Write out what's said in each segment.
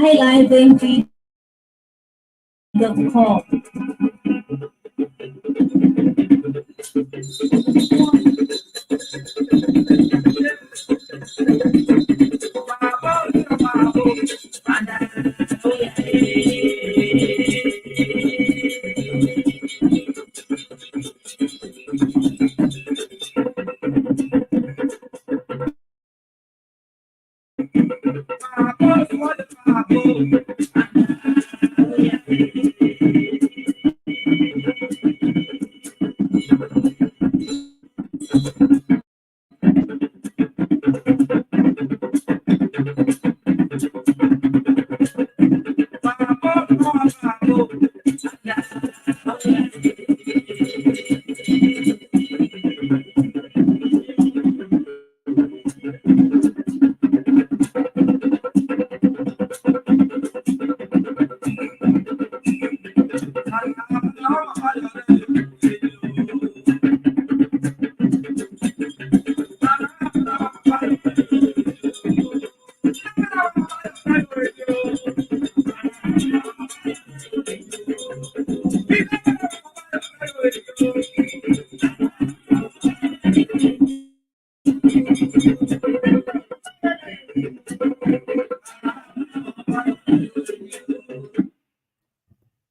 highlifeng.com.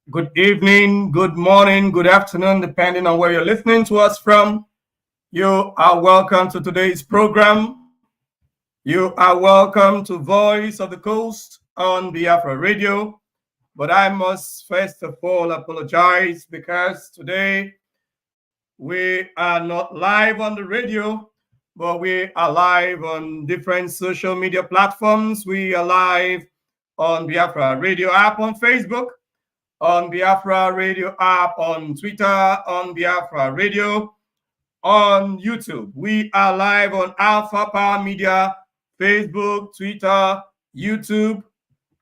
Good evening, good morning, good afternoon, depending on where you're listening to us from. You are welcome to today's program. You are welcome to Voice of the Coast on Biafra Radio. But I must first of all apologize because today we are not live on the radio, but we are live on different social media platforms. We are live on Biafra Radio app on Facebook, on Biafra Radio app on Twitter, on Biafra Radio, on YouTube. We are live on Alpha Power Media, Facebook, Twitter, YouTube,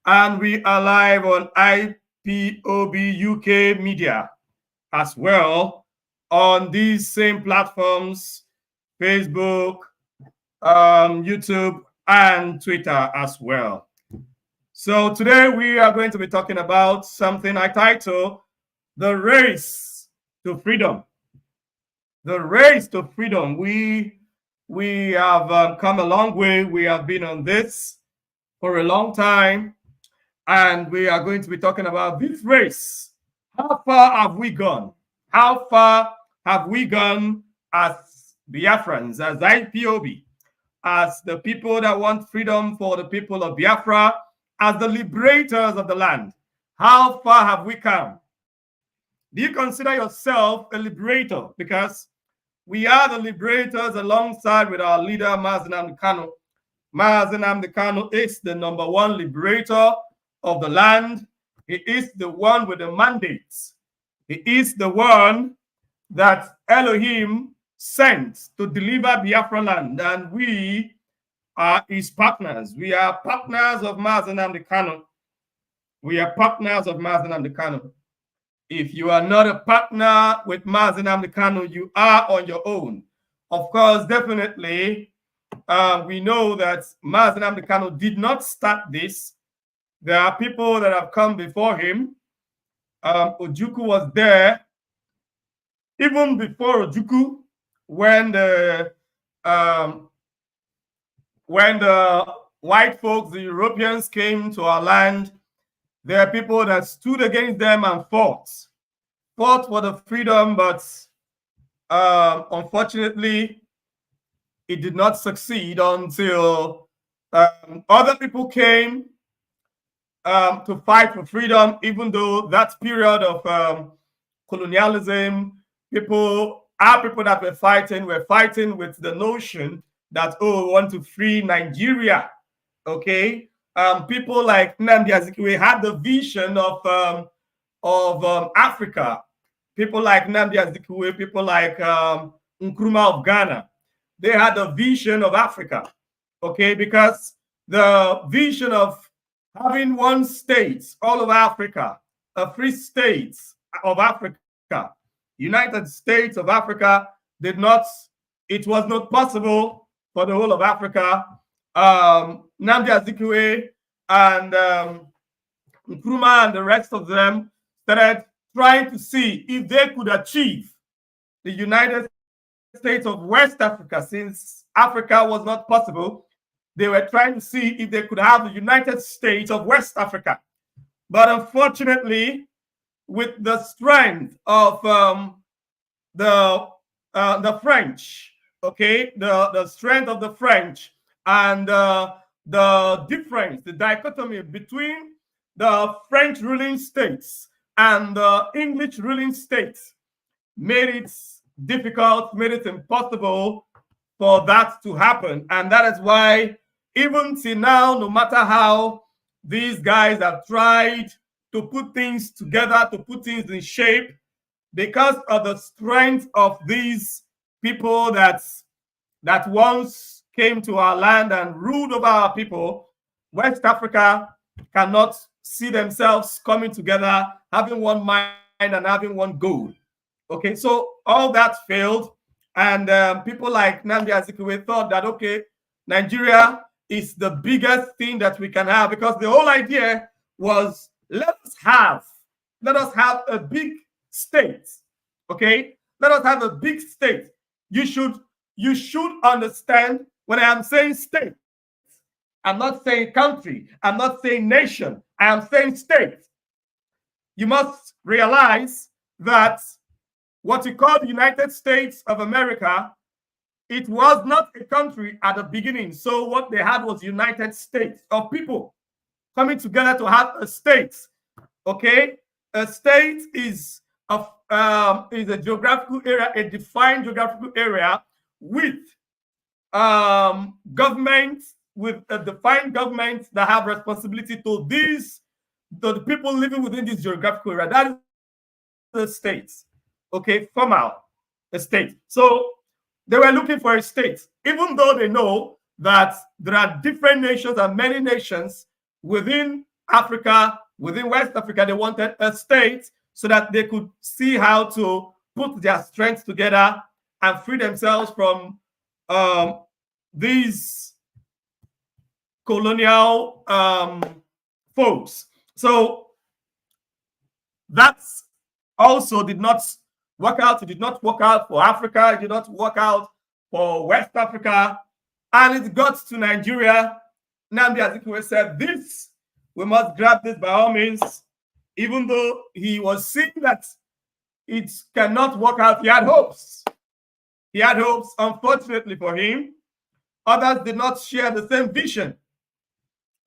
and we are live on IPOB UK Media as well on these same platforms, Facebook, YouTube, and Twitter as well. So today we are going to be talking about something I title The Race to Freedom. The race to freedom. We have come a long way. We have been on this for a long time, and we are going to be talking about this race. How far have we gone? How far have we gone as Biafrans, as IPOB? as the people that want freedom for the people of Biafra, as the liberators of the land. How far have we come? Do you consider yourself a liberator? Because we are the liberators alongside with our leader, Mazi Nnamdi Kanu. Mazi Nnamdi Kanu is the #1 liberator of the land. He is the one with the mandates. He is the one that Elohim sent to deliver Biafra land, and we are his partners. We are partners of Mazi Nnamdi Kanu. We are partners of Mazi Nnamdi Kanu. If you are not a partner with Mazi Nnamdi Kanu, you are on your own. Of course, definitely, we know that Mazi Nnamdi Kanu did not start this. There are people that have come before him. Ojukwu was there even before Ojukwu, when the white folks, the Europeans, came to our land. There are people that stood against them and fought for the freedom, but unfortunately, it did not succeed until other people came to fight for freedom, even though that period of colonialism, people that were fighting with the notion that, oh, we want to free Nigeria, okay? People like Nnamdi Azikiwe had the vision of Africa. People like Nnamdi Azikiwe, people like Nkrumah of Ghana, they had the vision of Africa, okay? Because the vision of having one state all over Africa, a free state of Africa, United States of Africa, it was not possible for the whole of Africa. Nnamdi Azikiwe and Nkrumah and the rest of them started trying to see if they could achieve the United States of West Africa. Since Africa was not possible, they were trying to see if they could have the United States of West Africa. But unfortunately, with the strength of the French, okay, the strength of the French and the difference, the dichotomy between the French ruling states and the English ruling states made it difficult, made it impossible for that to happen. And that is why even till now, no matter how these guys have tried to put things together, to put things in shape, because of the strength of these people that once came to our land and ruled over our people, West Africa cannot see themselves coming together, having one mind and having one goal. Okay, so all that failed, and people like Nnamdi Azikiwe thought that, okay, Nigeria is the biggest thing that we can have, because the whole idea was let us have a big state. Okay, let us have a big state. You should understand, when I am saying state, I'm not saying country, I'm not saying nation, I am saying state. You must realize that what you call the United States of America, it was not a country at the beginning. So what they had was United States of people coming together to have a state. Okay, a state is a geographical area, a defined geographical area with government, with a defined government that have responsibility to the people living within this geographical area. That is the state. Okay, formal, a state. So they were looking for a state, even though they know that there are different nations and many nations within Africa, within West Africa. They wanted a state so that they could see how to put their strength together and free themselves from these colonial folks. So that's also did not work out. It did not work out for Africa. It did not work out for West Africa. And it got to Nigeria. Nnamdi Azikiwe said, we must grab this by all means. Even though he was seeing that it cannot work out, he had hopes. He had hopes, unfortunately for him. Others did not share the same vision.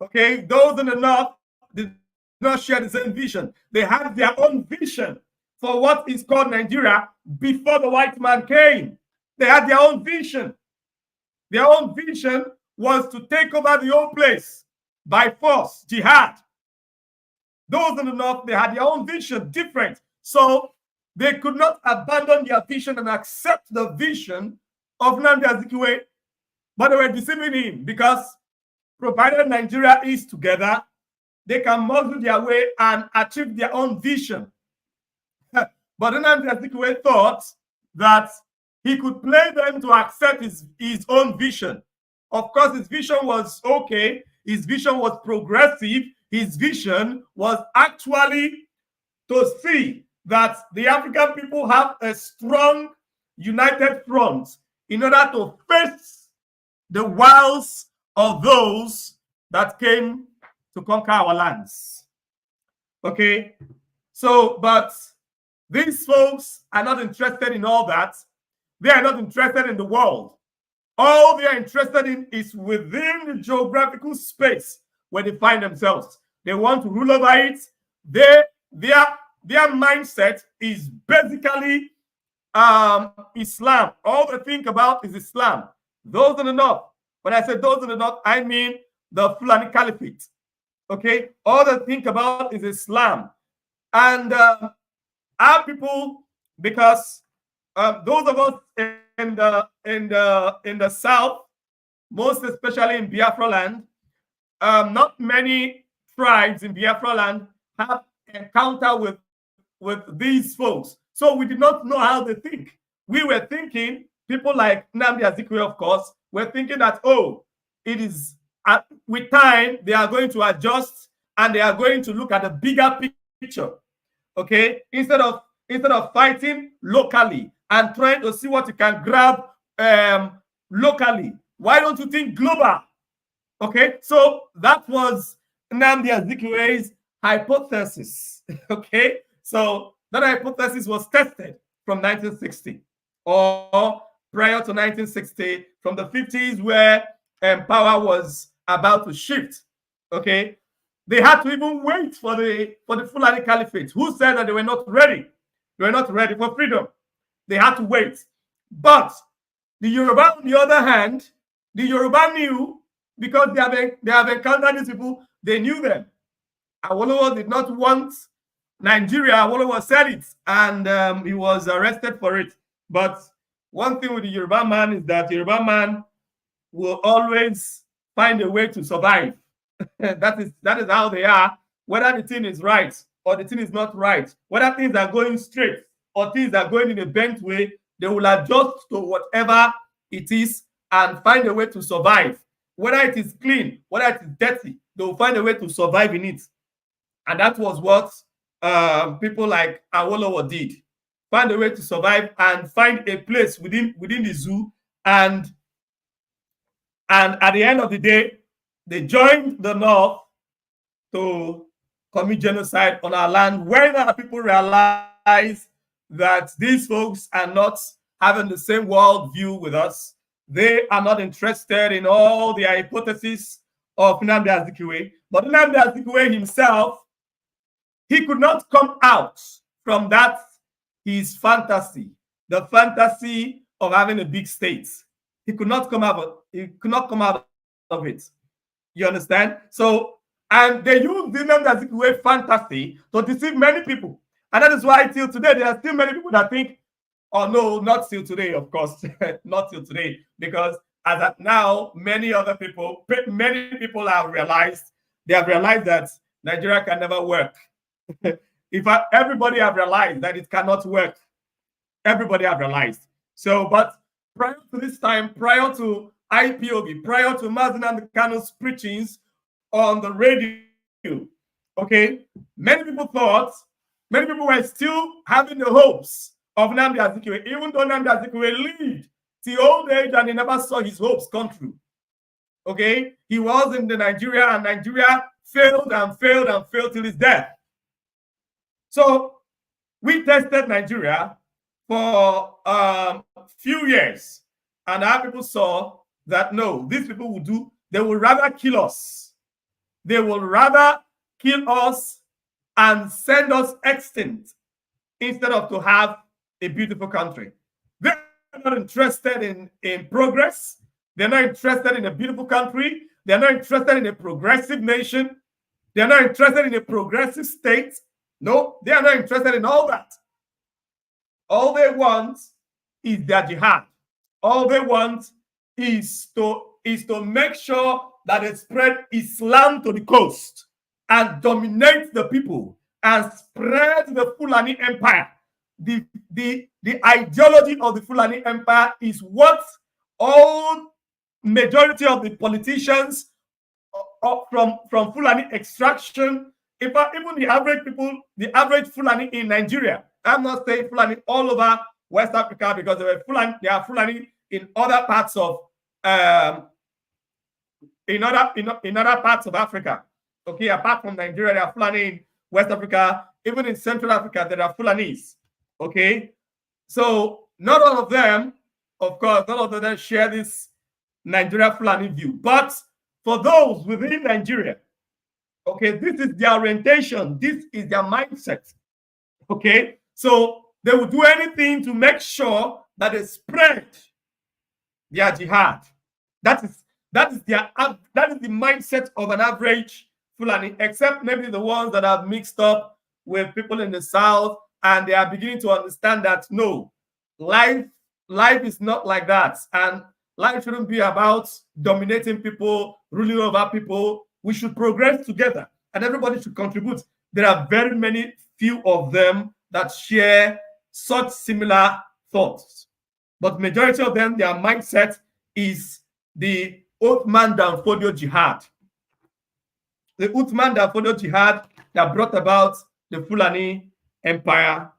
Okay, those in the north did not share the same vision. They had their own vision for what is called Nigeria before the white man came. They had their own vision. Their own vision was to take over the whole place by force, jihad. Those in the north, they had their own vision, different. So they could not abandon their vision and accept the vision of Nnamdi Azikiwe, but they were deceiving him because provided Nigeria is together, they can muscle their way and achieve their own vision. But Nnamdi Azikiwe thought that he could play them to accept his own vision. Of course, his vision was okay. His vision was progressive. His vision was actually to see that the African people have a strong, united front in order to face the wiles of those that came to conquer our lands. Okay, so, but these folks are not interested in all that. They are not interested in the world. All they are interested in is within the geographical space where they find themselves. They want to rule over it. Their mindset is basically Islam. All they think about is Islam. Those in the north, when I say those in the north, I mean the Fulani Caliphate. Okay, all they think about is Islam. And our people, because those of us in the south, most especially in Biafra land, not many tribes in Biafra land have encounter with these folks. So we did not know how they think. We were thinking, people like Nnamdi Azikiwe, of course, were thinking that, oh, it is with time they are going to adjust and they are going to look at the bigger picture. Okay, instead of fighting locally and trying to see what you can grab locally, why don't you think global? Okay, so that was Nnamdi Azikiwe's hypothesis. Okay, so that hypothesis was tested from 1960 or prior to 1960, from the 50s, where power was about to shift. Okay, they had to even wait for the Fulani Caliphate, who said that they were not ready. They were not ready for freedom. They had to wait. But the Yoruba, on the other hand, the Yoruba knew, because they have encountered these people, they knew them. Awolowo did not want Nigeria. Awolowo said it, and he was arrested for it. But one thing with the Yoruba man is that the Yoruba man will always find a way to survive. that is how they are, whether the thing is right or the thing is not right, whether things are going straight or things are going in a bent way, they will adjust to whatever it is and find a way to survive. Whether it is clean, whether it is dirty, they will find a way to survive in it. And that was what people like Awolowo did. Find a way to survive and find a place within the zoo. And at the end of the day, they joined the North to commit genocide on our land, when our people realize that these folks are not having the same world view with us. They are not interested in all the hypotheses of Nnamdi Azikiwe. But Nnamdi Azikiwe himself, he could not come out from that, his fantasy, the fantasy of having a big state. He could not come out of it. You understand? So, and they use the Nnamdi Azikiwe fantasy to deceive many people. And that is why till today, there are still many people that think, oh no, not till today, of course, not till today, because as of now, many people have realized, that Nigeria can never work. Everybody have realized that it cannot work. Everybody have realized. So, but prior to this time, prior to IPOB, prior to Mazi Nnamdi Kanu's preachings on the radio, okay, many people were still having the hopes of Nnamdi Azikiwe, even though Nnamdi Azikiwe lived till old age and he never saw his hopes come true. Okay, he was in Nigeria, and Nigeria failed and failed and failed till his death. So we tested Nigeria for a few years, and our people saw that no, these people will do, they will rather kill us. They will rather kill us and send us extinct instead of to have a beautiful country. They're not interested in progress. They're not interested in a beautiful country. They're not interested in a progressive nation. They're not interested in a progressive state. No, they are not interested in all that. All they want is their jihad. All they want is to make sure that they spread Islam to the coast and dominate the people and spread the Fulani Empire. The ideology of the Fulani Empire is what all majority of the politicians from Fulani extraction, even the average people, the average Fulani in Nigeria. I'm not saying Fulani all over West Africa, because there are Fulani in other parts of in other parts of Africa. Okay, apart from Nigeria, there are Fulani in West Africa. Even in Central Africa, there are Fulanis. Okay, so not all of them, of course, not all of them share this Nigeria Fulani view. But for those within Nigeria, okay, this is their orientation. This is their mindset. Okay, so they will do anything to make sure that they spread their jihad. That is the mindset of an average Fulani, except maybe the ones that are mixed up with people in the South, and they are beginning to understand that no, life is not like that, and life shouldn't be about dominating people, ruling over people. We should progress together, and everybody should contribute. There are very many few of them that share such similar thoughts, but majority of them, their mindset is the Uthman Dan Fodio jihad. The Uthman Dan Fodio jihad that brought about the Fulani Empire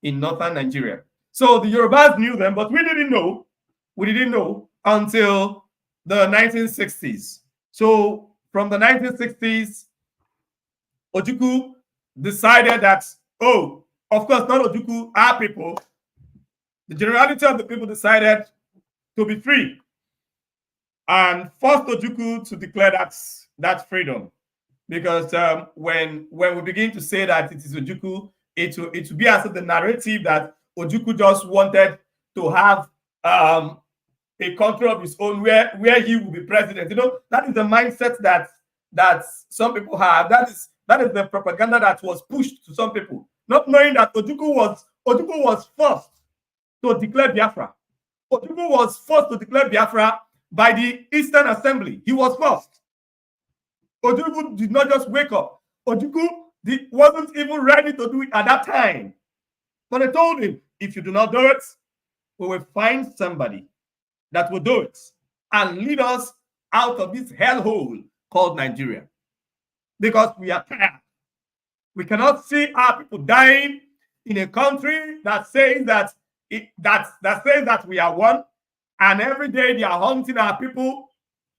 in northern Nigeria. So the Yorubas knew them, but we didn't know. We didn't know until the 1960s. So from the 1960s, Ojukwu decided that, oh, of course, not Ojukwu, our people. The generality of the people decided to be free and forced Ojukwu to declare that freedom. Because when we begin to say that it is Ojukwu, it will be as if the narrative that Ojukwu just wanted to have a country of his own where he will be president. You know, that is the mindset that some people have. That is the propaganda that was pushed to some people, not knowing that Ojukwu was forced to declare Biafra. Ojukwu was forced to declare Biafra by the Eastern Assembly. He was forced. Ojukwu did not just wake up. Ojukwu wasn't even ready to do it at that time. But they told him, if you do not do it, we will find somebody that will do it and lead us out of this hellhole called Nigeria. Because we are tired. We cannot see our people dying in a country that says that we are one, and every day they are hunting our people,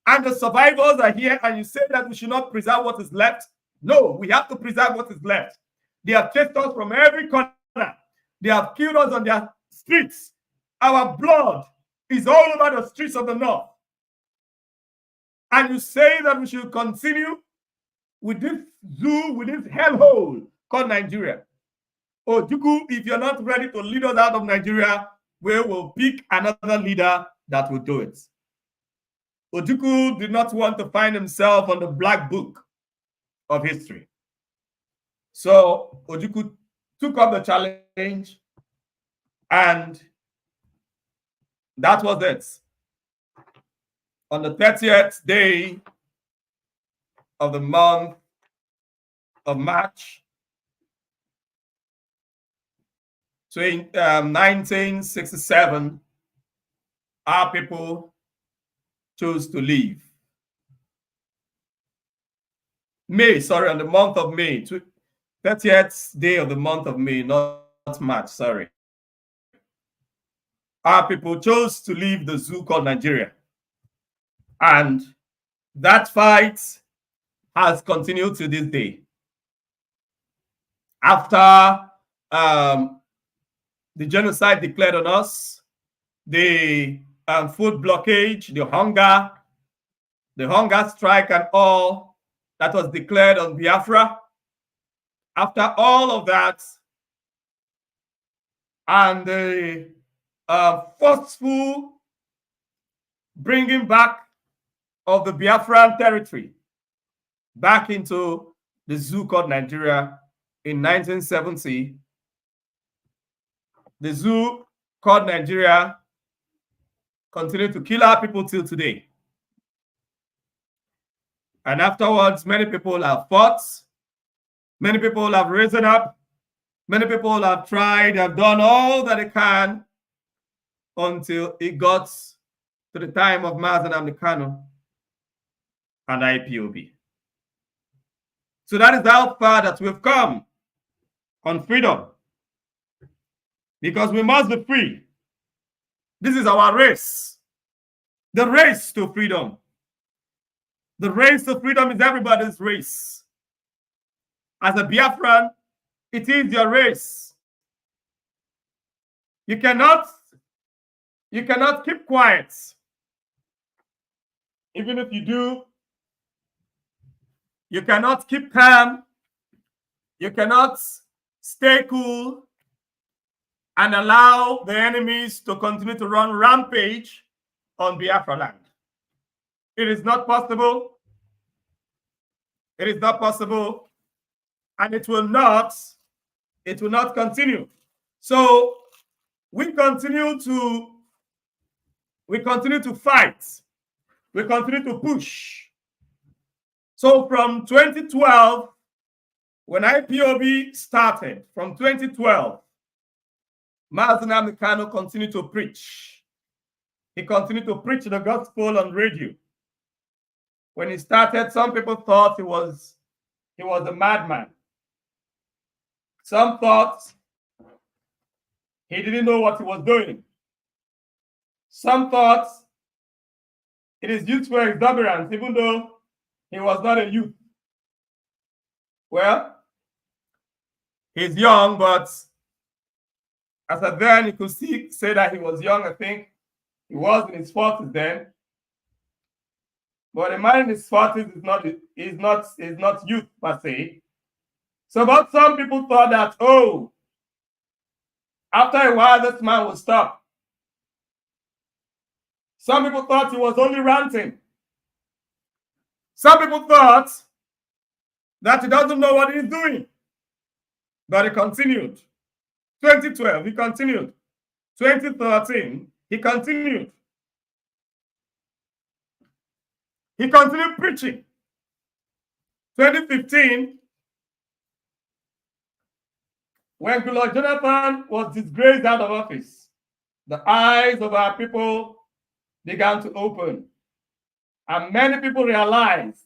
and the survivors are here, and you say that we should not preserve what is left. No, we have to preserve what is left. They have chased us from every corner. They have killed us on their streets. Our blood is all over the streets of the north. And you say that we should continue with this zoo, with this hellhole called Nigeria. Ojukwu, if you're not ready to lead us out of Nigeria, we will pick another leader that will do it. Ojukwu did not want to find himself on the black book of history. So Ojukwu took up the challenge, and that was it. On the 30th day of the month of March, so in 1967, our people chose to leave. On the month of May, 30th day of the month of May, not March, sorry. Our people chose to leave the zoo called Nigeria. And that fight has continued to this day. After the genocide declared on us, the food blockage, the hunger strike and all that was declared on Biafra. After all of that, and the forceful bringing back of the Biafran territory back into the zoo called Nigeria in 1970, the zoo called Nigeria continued to kill our people till today. And afterwards, many people have fought, many people have risen up, many people have tried, have done all that they can until it got to the time of Mazi and IPOB. So that is how far that we've come on freedom. Because we must be free. This is our race. The race to freedom. The race to freedom is everybody's race. As a Biafran, it is your race. You cannot keep quiet. Even if you do, you cannot keep calm. You cannot stay cool and allow the enemies to continue to run rampage on Biafra land. It is not possible. It is not possible. And it will not continue. So we continue to fight. We continue to push. So from 2012, when IPOB started, from 2012, Mazi continued to preach. He continued to preach the gospel on radio. When he started, some people thought he was a madman. Some thought he didn't know what he was doing. Some thought it is youth for exuberance, even though he was not a youth. Well, he's young, but as at then, you could say that he was young. I think he was in his 40s then. But a man in his 40s is not youth per se. So, but some people thought that, oh, after a while, this man will stop. Some people thought he was only ranting. Some people thought that he doesn't know what he's doing. But he continued. 2012, he continued. 2013, he continued. He continued preaching. 2015, when Goodluck Jonathan was disgraced out of office, the eyes of our people began to open. And many people realized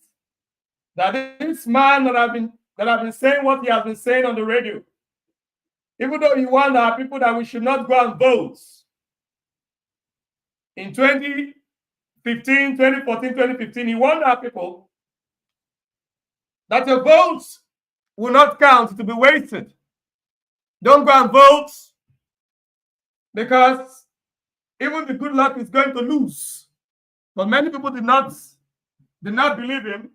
that this man that have been saying what he has been saying on the radio, even though he warned our people that we should not go and vote in 2014, 2015, he warned our people that your votes will not count, to be wasted. Don't go and vote because even the good luck is going to lose. But many people did not believe him.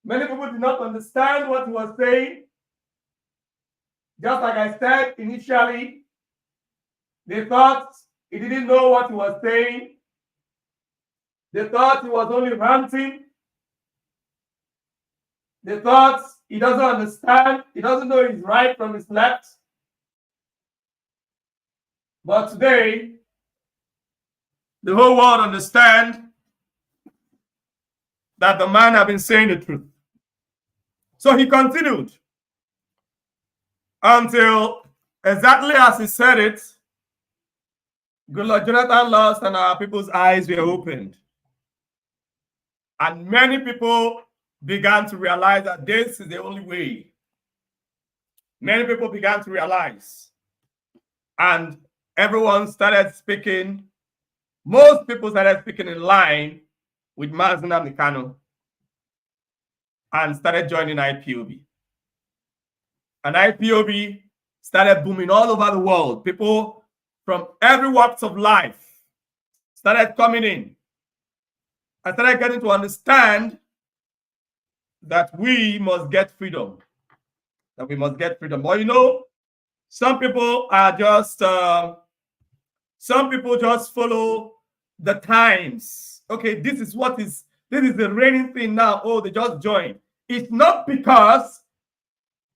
Many people did not understand what he was saying. Just like I said initially, they thought he didn't know what he was saying. They thought he was only ranting. They thought he doesn't understand. He doesn't know his right from his left. But today, the whole world understands that the man has been saying the truth. So he continued until exactly as he said it, Goodluck Jonathan lost and our people's eyes were opened. And many people began to realize that this is the only way. Many people began to realize. And everyone started speaking. Most people started speaking in line with Mazi and started joining IPOB. And IPOB started booming all over the world. People from every walks of life started coming in. I started getting to understand that we must get freedom. That we must get freedom. But you know, some people are just some people just follow the times. Okay, this is the reigning thing now. Oh, they just joined. It's not because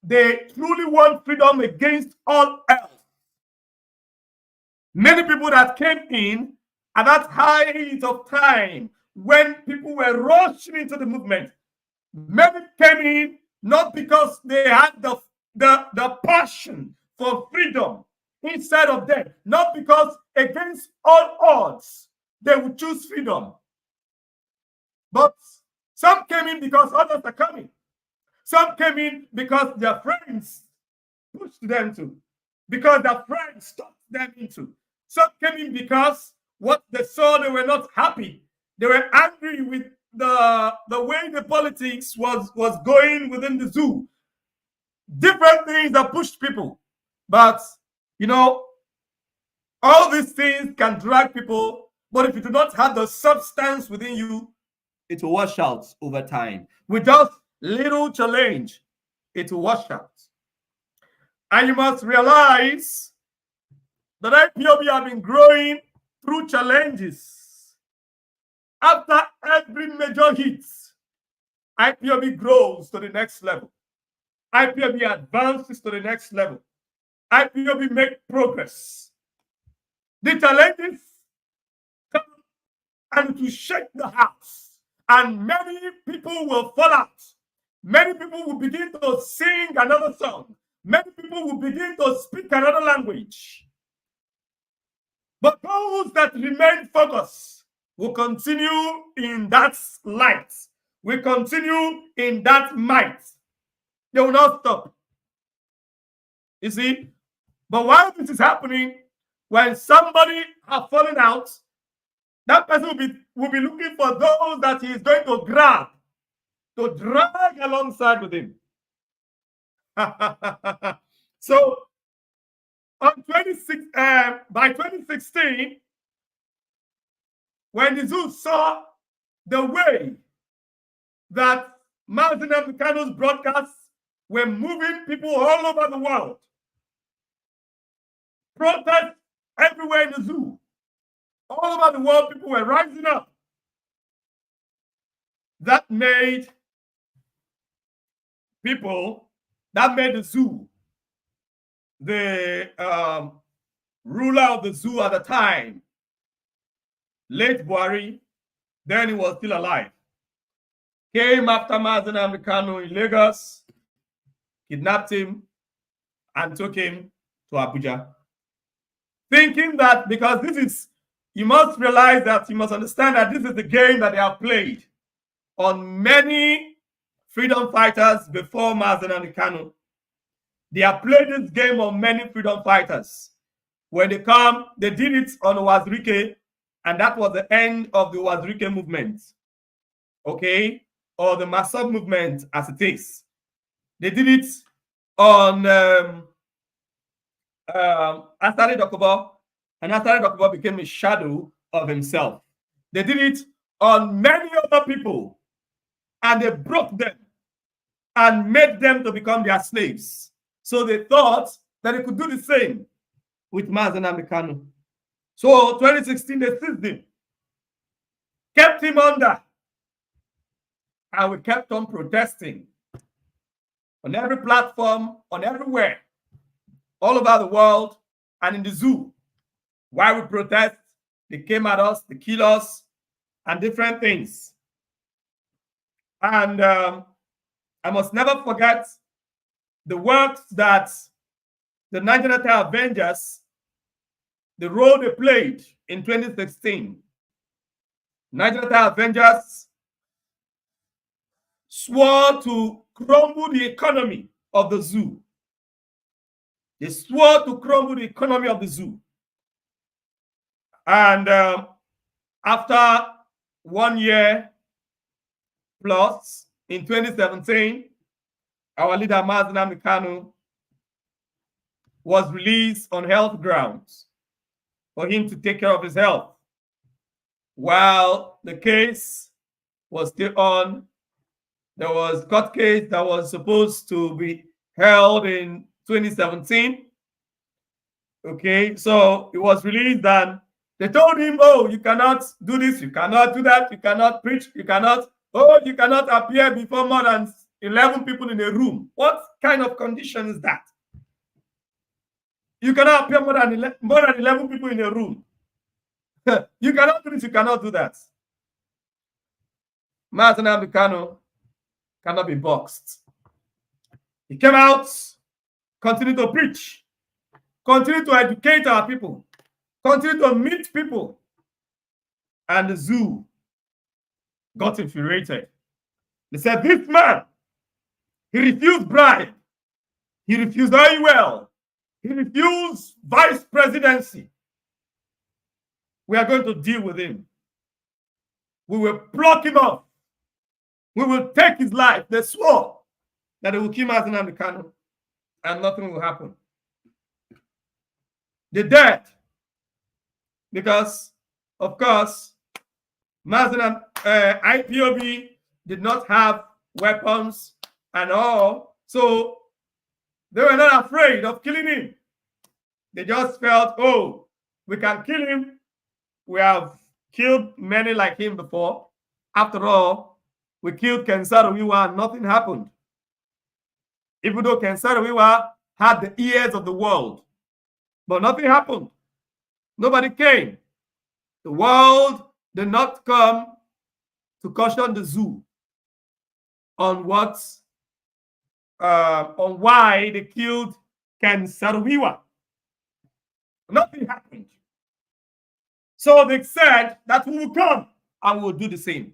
they truly want freedom against all else. Many people that came in at that height of time when people were rushing into the movement, many came in not because they had the passion for freedom inside of them, not because against all odds they would choose freedom. But some came in because others are coming. Some came in because their friends pushed them to, because their friends talked them into. Some came in because what they saw, they were not happy. They were angry with the way the politics was going within the zoo. Different things that pushed people. But, you know, all these things can drag people. But if you do not have the substance within you, it will wash out over time. With just little challenge, it will wash out. And you must realize that IPOB have been growing through challenges. After every major hit, IPOB grows to the next level. IPOB advances to the next level. IPOB make progress. The challenges come and to shake the house. And many people will fall out. Many people will begin to sing another song. Many people will begin to speak another language. But those that remain focused will continue in that light, will continue in that might. They will not stop. You see? But while this is happening, when somebody has fallen out, that person will be looking for those that he is going to grab, to drag alongside with him. So, by 2016, when the zoo saw the way that Mazi and Emancipation's broadcasts were moving people all over the world, protests everywhere in the zoo, all over the world, people were rising up. That made the zoo, the ruler of the zoo at the time, late Buhari, then he was still alive, came after Mazi and Emancipation in Lagos, kidnapped him, and took him to Abuja. Thinking that because you must realize that, you must understand that this is the game that they have played on many freedom fighters before Mazi and Emancipation. They have played this game on many freedom fighters. When they come, they did it on Wazirike, and that was the end of the Wazirike movement. Okay? Or the Masop movement as it is. They did it on Asari Dokubo, and Asari Dokubo became a shadow of himself. They did it on many other people, and they broke them and made them to become their slaves. So they thought that they could do the same with Mazi and Emancipation. So 2016, they seized him, kept him under, and we kept on protesting on every platform, on everywhere, all over the world, and in the zoo. While we protest, they came at us, they kill us, and different things. And I must never forget the works that the Nigerian Avengers, the role they played in 2016. Nigerian Avengers swore to crumble the economy of the zoo. They swore to crumble the economy of the zoo. And after 1 year plus, in 2017, our leader Mazi and Emancipation was released on health grounds for him to take care of his health. while the case was still on. There was court case that was supposed to be held in 2017. Okay, so it was released and they told him, oh, you cannot do this, you cannot do that, you cannot preach, you cannot appear before more than 11 people in a room. What kind of condition is that? You cannot appear more than 11 people in a room. You cannot do this, you cannot do that. Mazi Nnamdi Kanu cannot be boxed. He came out, continued to preach, continued to educate our people, continued to meet people, and the zoo got infuriated. They said, this man, he refused bribe, he refused oil, he refused vice presidency. We are going to deal with him. We will pluck him off. We will take his life. They swore that they will kill Mazi Nnamdi Kanu and nothing will happen. They died because, of course, IPOB did not have weapons and all, so they were not afraid of killing him. They just felt, oh, we can kill him. We have killed many like him before. After all, we killed Ken Saro-Wiwa and nothing happened. Even though Ken Saro-Wiwa had the ears of the world, but nothing happened. Nobody came. The world did not come to caution the zoo on why they killed Ken Saro-Wiwa. Nothing happened. So they said that we will come and we will do the same.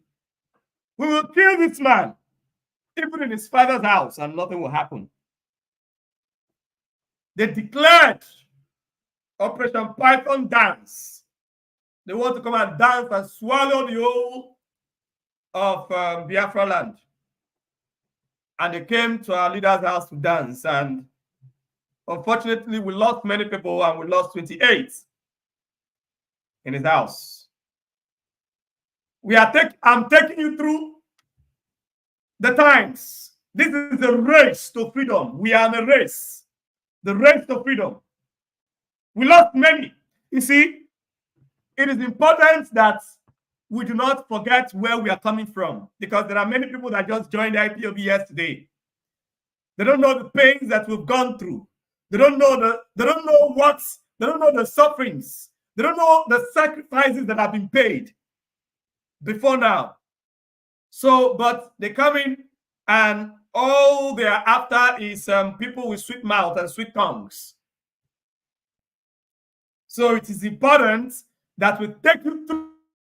We will kill this man, even in his father's house, and nothing will happen. They declared Operation Python dance. They want to come and dance and swallow the whole of Biafra land. And they came to our leader's house to dance. And unfortunately, we lost many people and we lost 28 in his house. I'm taking you through the times. This is a race to freedom. We are in a race. The race to freedom. We lost many. You see, it is important that we do not forget where we are coming from, because there are many people that just joined the IPOB yesterday. They don't know the pains that we've gone through. They don't know the sufferings. They don't know the sacrifices that have been paid before now. So, but they come in and all they are after is people with sweet mouth and sweet tongues. So it is important that we take you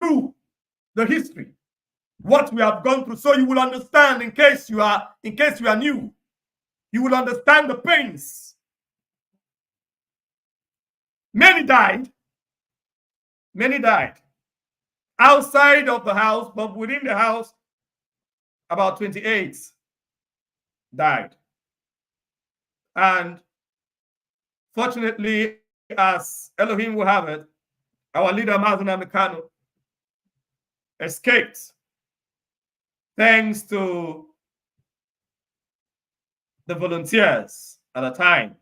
through the history, what we have gone through, so you will understand. In case you are new, you will understand the pains. Many died outside of the house, but within the house, about 28 died. And fortunately, as Elohim will have it, our leader Mazi Nnamdi Kanu escaped thanks to the volunteers at the time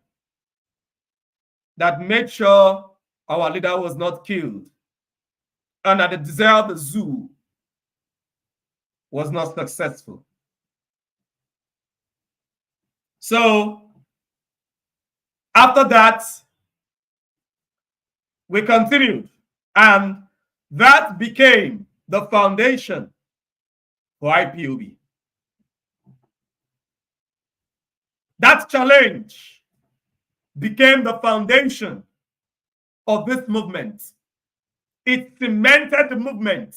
that made sure our leader was not killed and that the desire of the zoo was not successful. So after that, we continued, and that became the foundation for IPOB. That challenge became the foundation of this movement. It cemented the movement.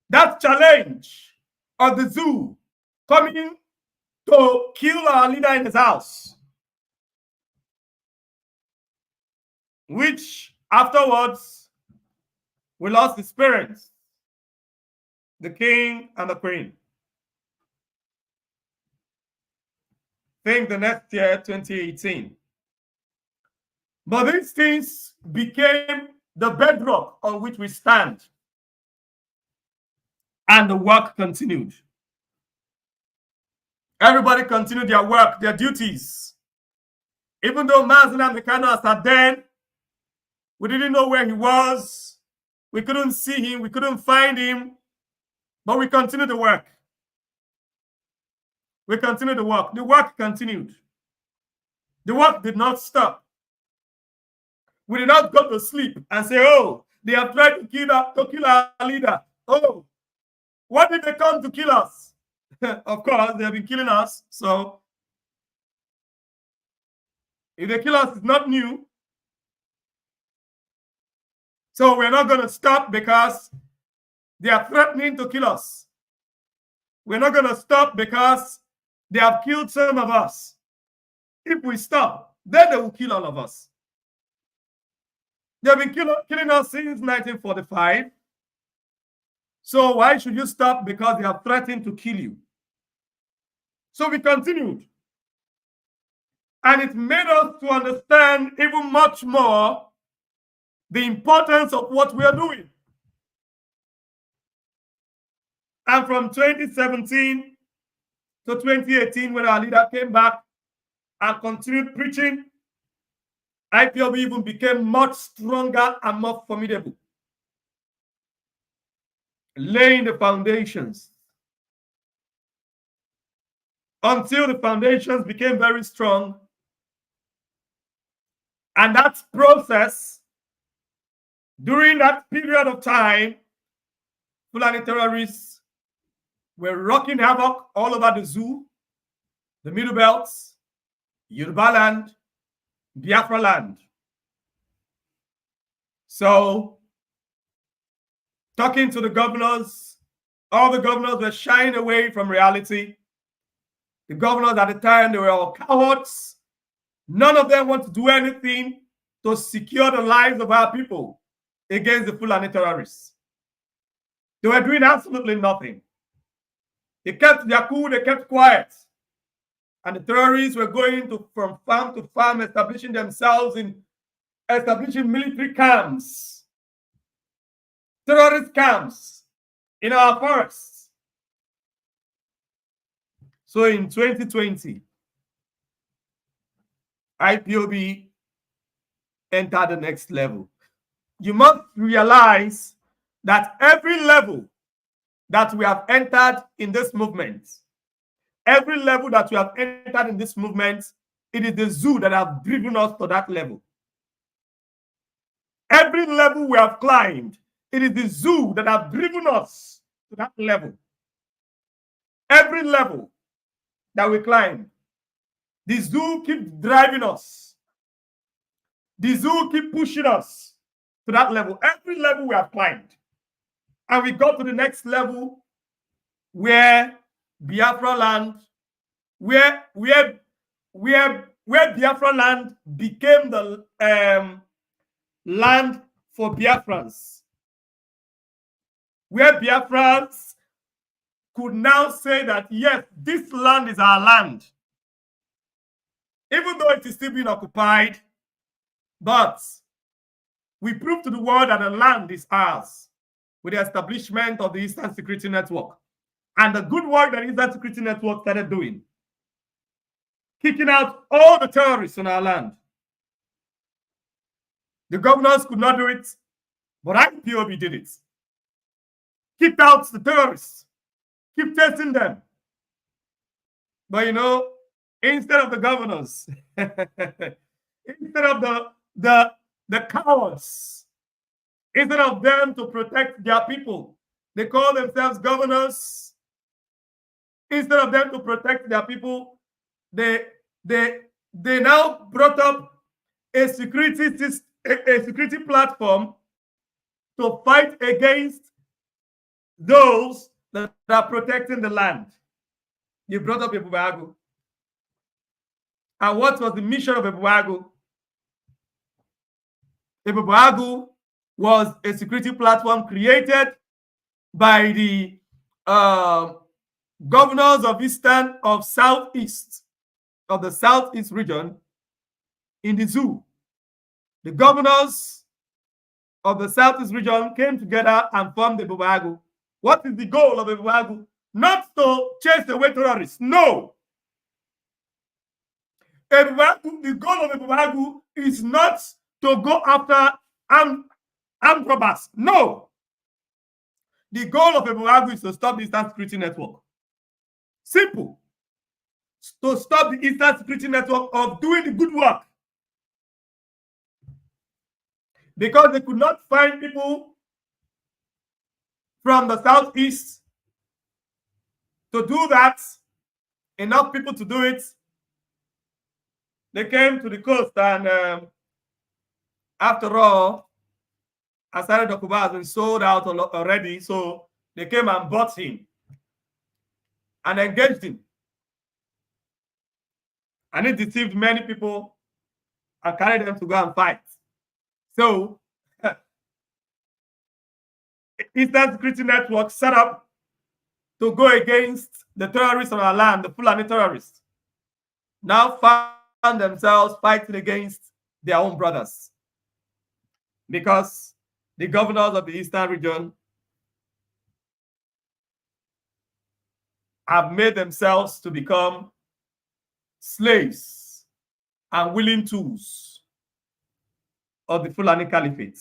That challenge of the zoo coming to kill our leader in his house, which afterwards we lost his parents, the king and the queen. Think the next year, 2018. But these things became the bedrock on which we stand And the work continued. Everybody continued their work, their duties. Even though Mazi and the Kano are dead, we didn't know where he was. We couldn't see him. We couldn't find him. But we continued the work. We continued the work. The work continued. The work did not stop. We did not go to sleep and say, oh, they have tried to kill our leader. Oh, what did they come to kill us? Of course, they have been killing us. So if they kill us, it's not new. So we're not going to stop because they are threatening to kill us. We're not going to stop because they have killed some of us. If we stop, then they will kill all of us. They have been killing us since 1945. So why should you stop? Because they have threatened to kill you. So we continued. And it made us to understand even much more the importance of what we are doing. And from 2017 to 2018, when our leader came back and continued preaching, IPOB even became much stronger and more formidable, laying the foundations until the foundations became very strong. And that process, during that period of time, Fulani terrorists were wreaking havoc all over the zoo, the Middle Belts, Yoruba land, Biafra land. So, talking to the governors, all the governors were shying away from reality. The governors at the time, they were all cowards. None of them want to do anything to secure the lives of our people against the Fulani terrorists. They were doing absolutely nothing. They kept their cool, they kept quiet. And the terrorists were going from farm to farm, establishing military camps, terrorist camps in our forests. So in 2020, IPOB entered the next level. You must realize that every level that we have entered in this movement, every level that we have entered in this movement, it is the zoo that have driven us to that level. Every level we have climbed, it is the zoo that have driven us to that level. Every level that we climb, the zoo keeps driving us. The zoo keeps pushing us to that level. Every level we have climbed. And we got to the next level where Biafra land, where Biafra land became the land for Biafrans. Where Biafrans could now say that, yes, this land is our land. Even though it is still being occupied, but we proved to the world that the land is ours with the establishment of the Eastern Security Network and the good work that the Eastern Security Network started doing, kicking out all the terrorists on our land. The governors could not do it, but IPOB did it. Kicked out the terrorists, keep testing them. But you know, instead of the governors, instead of the cowards, instead of them to protect their people, they call themselves governors. Instead of them to protect their people, they now brought up a security platform to fight against those that are protecting the land. You brought up Ebubago. And what was the mission of Ebubago? Ebubago was a security platform created by the governors of Southeast region in the zoo. The governors of the Southeast region came together and formed the Ebubago. What is the goal of Ebuagu? Not to chase away terrorists. No. The goal of Ebuagu is not to go after armed robbers. No. The goal of Ebuagu is to stop the Eastern Security Network. Simple. To stop the Eastern Security Network of doing the good work. Because they could not find people from the southeast to do that, enough people to do it. They came to the coast, and after all, Asare Dokuba has been sold out already, so they came and bought him and engaged him. And it deceived many people and carried them to go and fight. So, Eastern Security Network set up to go against the terrorists on our land, the Fulani terrorists, now found themselves fighting against their own brothers. Because the governors of the Eastern region have made themselves to become slaves and willing tools of the Fulani Caliphate.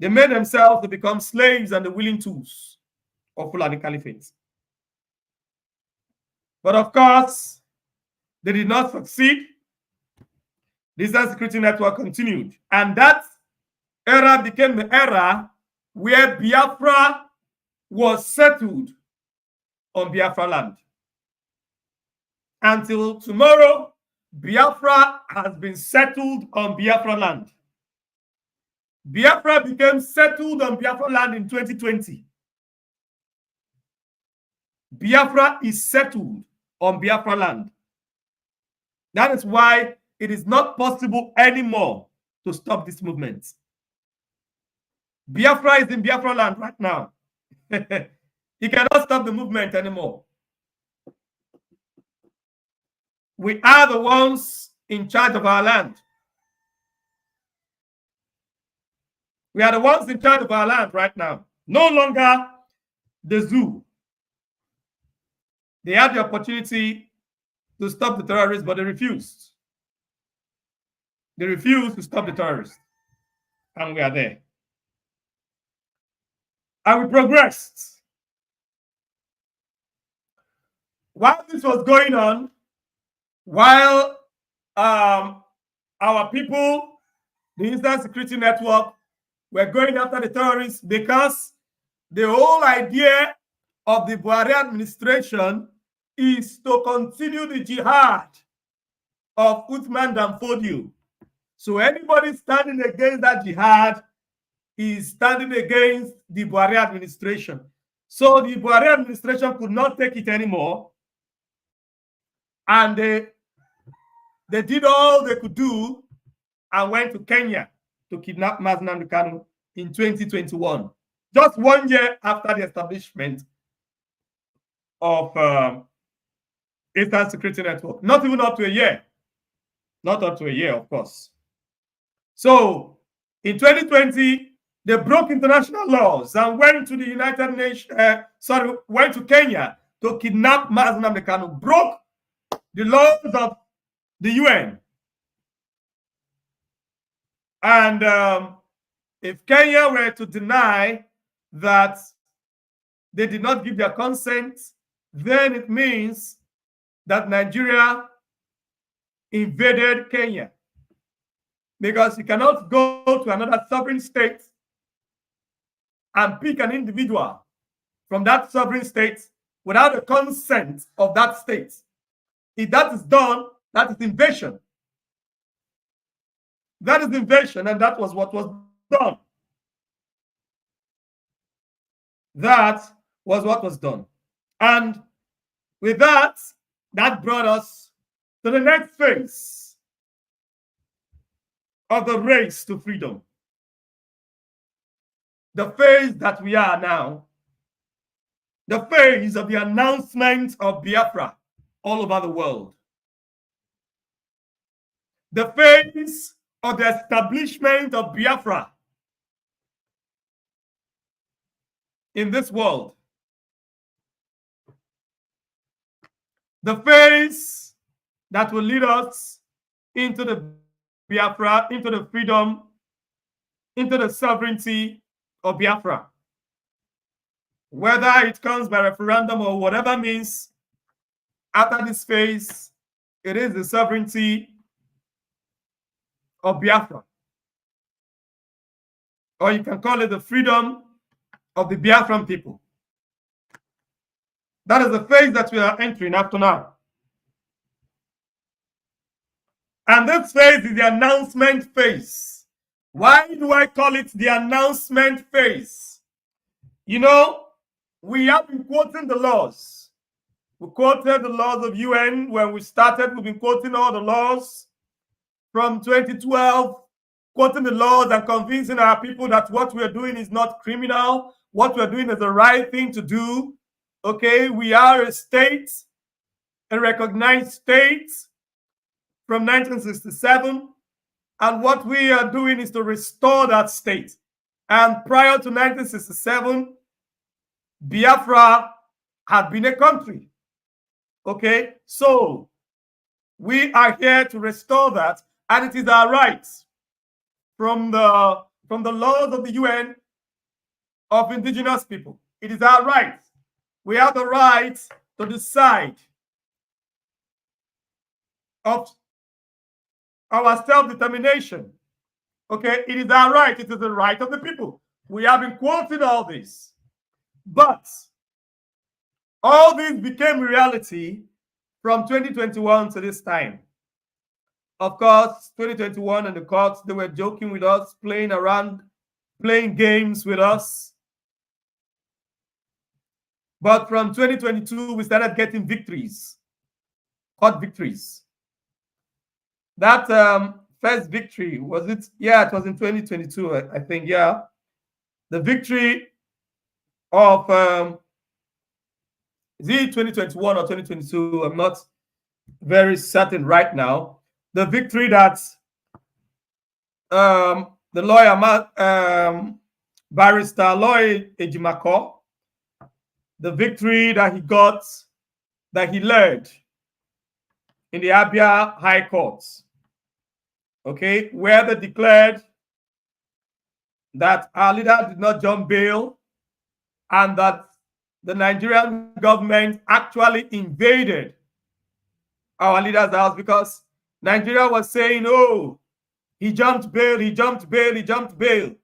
They made themselves to become slaves and the willing tools of Fulani Caliphate. But of course, they did not succeed. The Eastern Security Network continued. And that era became the era where Biafra was settled on Biafra land. Until tomorrow, Biafra has been settled on Biafra land. Biafra became settled on Biafra land in 2020. Biafra is settled on Biafra land. That is why it is not possible anymore to stop this movement. Biafra is in Biafra land right now. You cannot stop the movement anymore. We are the ones in charge of our land. We are the ones in charge of our land right now. No longer the zoo. They had the opportunity to stop the terrorists, but they refused. They refused to stop the terrorists. And we are there. And we progressed. While this was going on, while our people, the Eastern Security Network, were going after the terrorists, because the whole idea of the Buhari administration is to continue the jihad of Uthman Danfodio. So anybody standing against that jihad is standing against the Buhari administration. So the Buhari administration could not take it anymore. And they did all they could do and went to Kenya to kidnap Mazi Nnamdi Kanu in 2021. Just 1 year after the establishment of Eastern Security Network. Not even up to a year. Not up to a year, of course. So in 2020, they broke international laws and went to the United Nations, went to Kenya to kidnap Mazi Nnamdi Kanu, broke the laws of the UN. And if Kenya were to deny that they did not give their consent, then it means that Nigeria invaded Kenya. Because you cannot go to another sovereign state and pick an individual from that sovereign state without the consent of that state. If that is done, that is invasion. That is invasion, and that was what was done. That was what was done. And with that, that brought us to the next phase of the race to freedom. The phase that we are now, the phase of the announcement of Biafra all over the world. The phase of the establishment of Biafra in this world. The phase that will lead us into the Biafra, into the freedom, into the sovereignty of Biafra. Whether it comes by referendum or whatever means, after this phase, it is the sovereignty of Biafra. Or you can call it the freedom of the Biafran people. That is the phase that we are entering after now. And this phase is the announcement phase. Why do I call it the announcement phase? You know, we have been quoting the laws. We quoted the laws of UN when we started. We've been quoting all the laws from 2012, quoting the laws and convincing our people that what we are doing is not criminal. What we are doing is the right thing to do. Okay, we are a state, a recognized state from 1967. And what we are doing is to restore that state. And prior to 1967, Biafra had been a country. Okay, so we are here to restore that, and it is our right from the laws of the UN of indigenous people. It is our right. We have the right to decide of our self-determination. Okay, it is our right. It is the right of the people. We have been quoting all this. But all this became reality from 2021 to this time. Of course, 2021 and the courts, they were joking with us, playing around, playing games with us. But from 2022, we started getting victories, court victories. That first victory, was it? Yeah, it was in 2022, I think, yeah. The victory of, is it 2021 or 2022? I'm not very certain right now. The victory that the lawyer, Barrister Lloyd Ejimako, the victory that he got, that he led in the Abia High Court, okay, where they declared that our leader did not jump bail and that the Nigerian government actually invaded our leader's house because Nigeria was saying, oh, he jumped bail, he jumped bail, he jumped bail.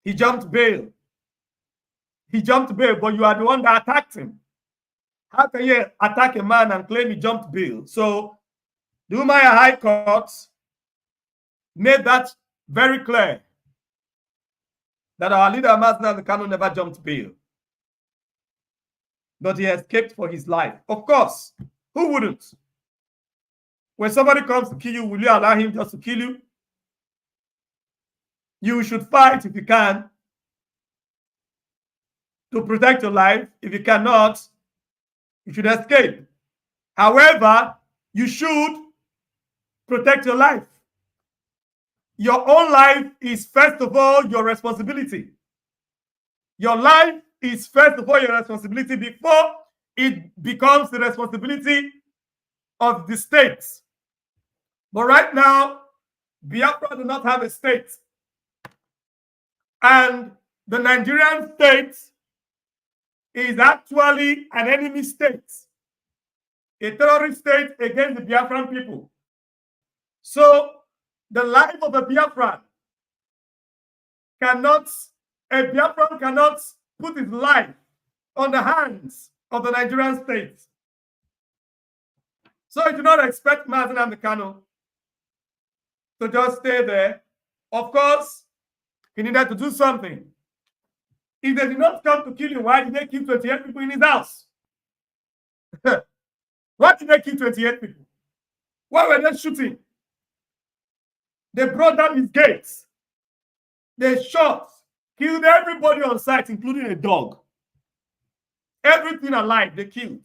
He jumped bail. He jumped bail, but you are the one that attacked him. How can you attack a man and claim he jumped bail? So the Umaya High Court made that very clear that our leader, Mazi Kanu, never jumped bail. But he escaped for his life. Of course, who wouldn't? When somebody comes to kill you, will you allow him just to kill you? You should fight if you can to protect your life. If you cannot, you should escape. However, you should protect your life. Your own life is first of all your responsibility. Your life is first of all your responsibility before it becomes the responsibility of the state. But right now, Biafra does not have a state. And the Nigerian state is actually an enemy state, a terrorist state against the Biafran people. So the life of a Biafran cannot put his life on the hands of the Nigerian state. So you do not expect Mazi Kanu to just stay there. Of course, he needed to do something. If they did not come to kill him, why did they kill 28 people in his house? Why did they kill 28 people? Why were they shooting? They brought down his gates. They shot, killed everybody on site, including a dog. Everything alive, they killed.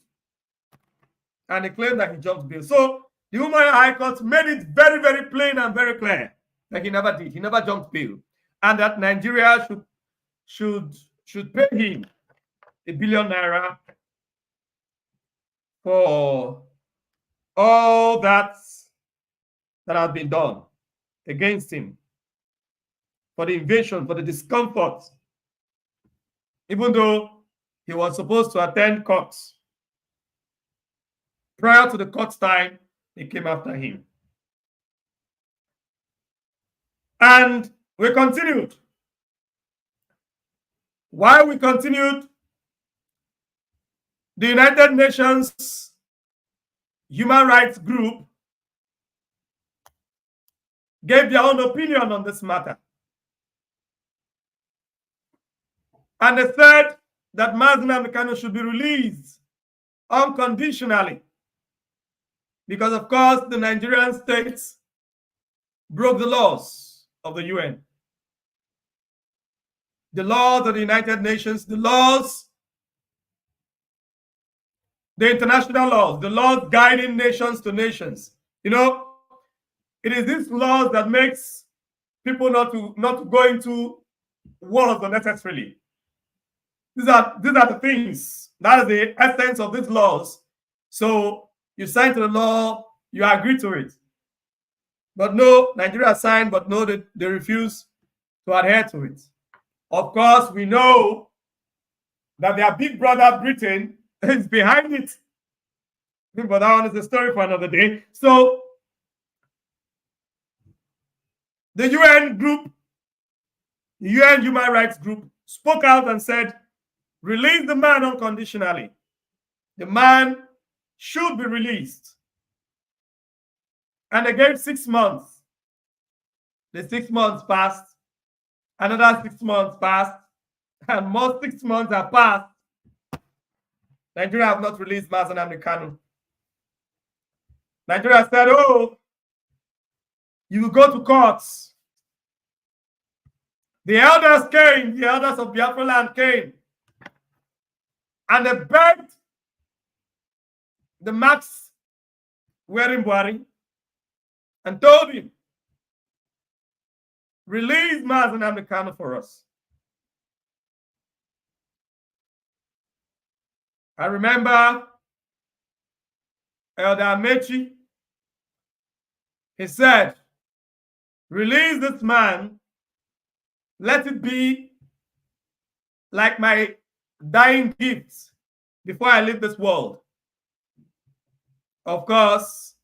And they claimed that he jumped bail. So the Umaya High Court made it very, very plain and very clear that he never did. He never jumped bail. And that Nigeria should should pay him ₦1 billion for all that has been done against him, for the invasion, for the discomfort, even though he was supposed to attend court. Prior to the court time, they came after him. And we continued. While we continued, the United Nations Human Rights Group gave their own opinion on this matter. And they said that Mazi should be released unconditionally, because, of course, the Nigerian states broke the laws of the UN, the laws of the United Nations, the laws, the international laws, the laws guiding nations to nations. You know, it is these laws that makes people not to go into wars unnecessarily. These are the things. That is the essence of these laws. So you sign to the law, you agree to it. But no, Nigeria signed, but no, they refuse to adhere to it. Of course, we know that their big brother Britain is behind it. But that one is a story for another day. So the UN group, the UN Human Rights Group, spoke out and said, release the man unconditionally. The man should be released. And they gave 6 months. The 6 months passed. Another 6 months passed. And more 6 months have passed. Nigeria have not released Mazi. Nigeria said, oh, you will go to courts. The elders came, the elders of Biafra land came. And they begged the Max wearing Buhari and told him, release Mazi for us. I remember Elder Amechi, he said, release this man, let it be like my dying gifts before I leave this world. Of course,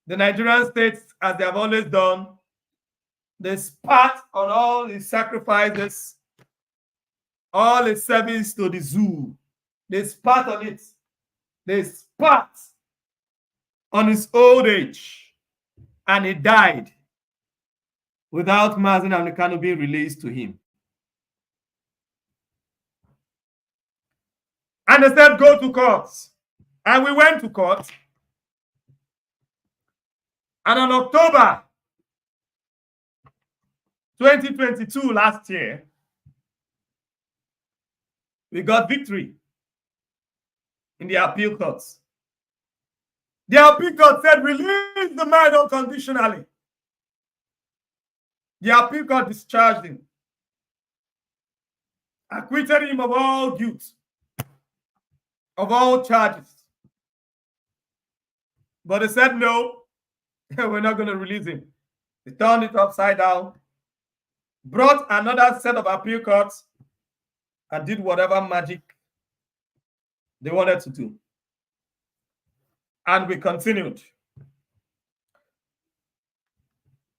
the Nigerian states, as they have always done, they spat on all his sacrifices, all his service to the zoo. They spat on it. They spat on his old age, and he died without Mazi being released to him. And they said, go to court. And we went to court. And on October 2022, last year, we got victory in the appeal courts. The appeal court said, release the man unconditionally. The appeal court discharged him, acquitted him of all guilt, of all charges. But they said, no, we're not going to release him. They turned it upside down, brought another set of appeal courts, and did whatever magic they wanted to do. And we continued.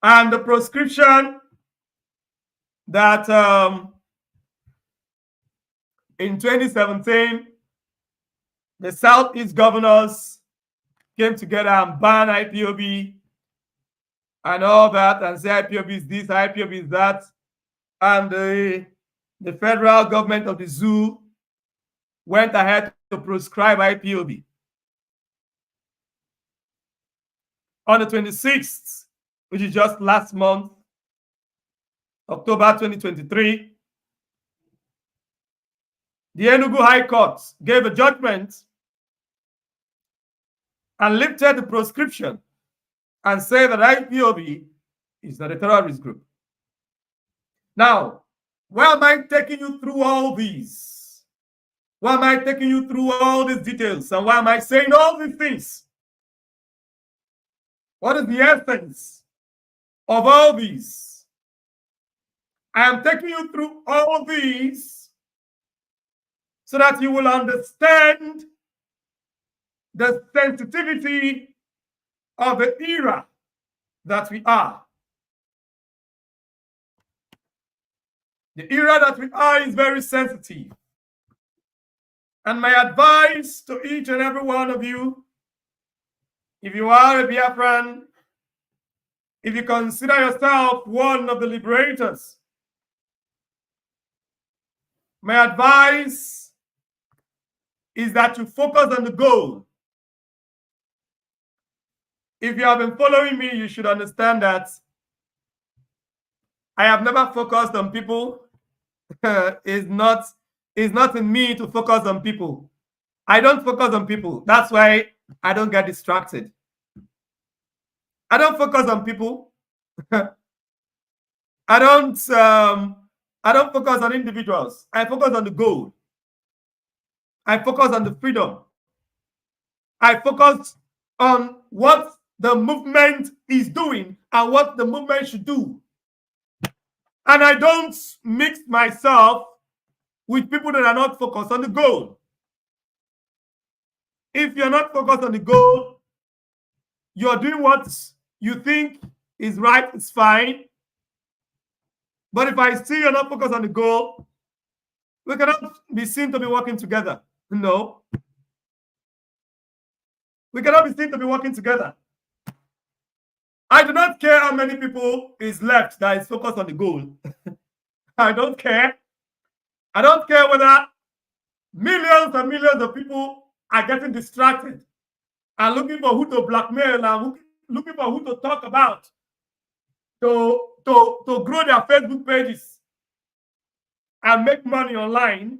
And the proscription that in 2017, the Southeast governors came together and banned IPOB and all that, and say IPOB is this, IPOB is that. And the federal government of the zoo went ahead to proscribe IPOB. On the 26th, which is just last month, October 2023, the Enugu High Court gave a judgment and lifted the proscription and said that IPOB is not a terrorist group. Now, Why am I taking you through all these? Why am I taking you through all these details? And why am I saying all these things? What is the essence of all these? I am taking you through all these so that you will understand the sensitivity of the era that we are. The era that we are is very sensitive. And my advice to each and every one of you, if you are a Biafran, if you consider yourself one of the liberators, my advice is that you focus on the goal. If you have been following me, you should understand that I have never focused on people. It's not in me to focus on people. I don't focus on people. That's why I don't get distracted. I don't focus on people. I don't focus on individuals. I focus on the goal. I focus on the freedom. I focus on what the movement is doing and what the movement should do. And I don't mix myself with people that are not focused on the goal. If you're not focused on the goal, you're doing what you think is right, it's fine. But if I see you're not focused on the goal, we cannot be seen to be working together. No. We cannot be seen to be working together. I do not care how many people is left that is focused on the goal. I don't care. I don't care whether millions and millions of people are getting distracted and looking for who to blackmail and looking for who to talk about to grow their Facebook pages and make money online.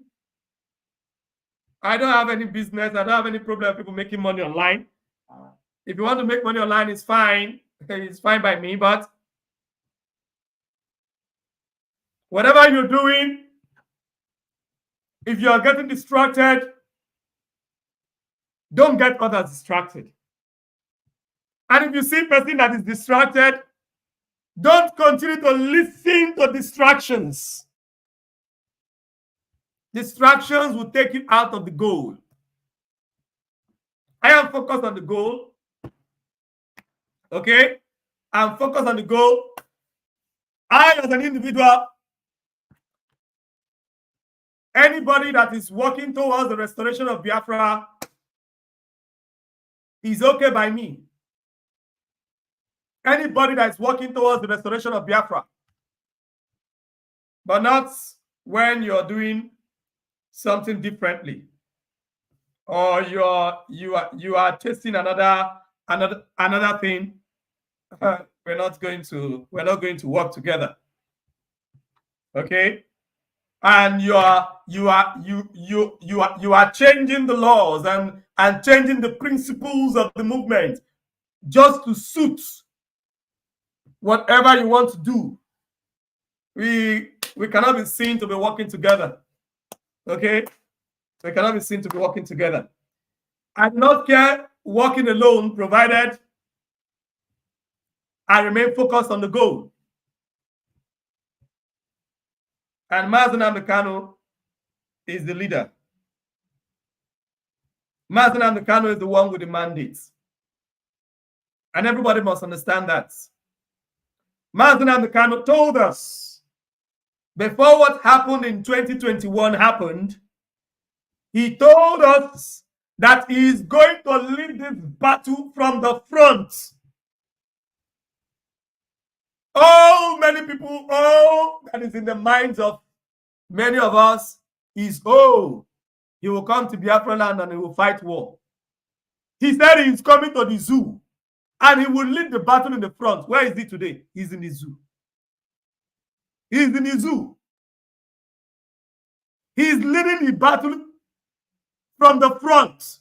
I don't have any business. I don't have any problem with people making money online. If you want to make money online, it's fine. It's fine by me. But whatever you're doing, if you are getting distracted, don't get others distracted. And if you see a person that is distracted, don't continue to listen to distractions. Distractions will take you out of the goal. I am focused on the goal. Okay? I'm focused on the goal. I, as an individual, anybody that is working towards the restoration of Biafra is okay by me. Anybody that is working towards the restoration of Biafra, but not when you're doing something differently, or you are tasting another thing. We're not going to work together. Okay? And you are changing the laws and changing the principles of the movement just to suit whatever you want to do. We cannot be seen to be working together. Okay? We cannot be seen to be working together. I do not care working alone, provided I remain focused on the goal. And Mazi is the leader. Mazi is the one with the mandates. And everybody must understand that. Mazi told us, before what happened in 2021 happened, he told us that he is going to lead this battle from the front. All that is in the minds of many of us is, he will come to Biafra land and he will fight war. He said he is coming to the zoo and he will lead the battle in the front. Where is he today? He's in the zoo. He's in the zoo. He's leading the battle from the front.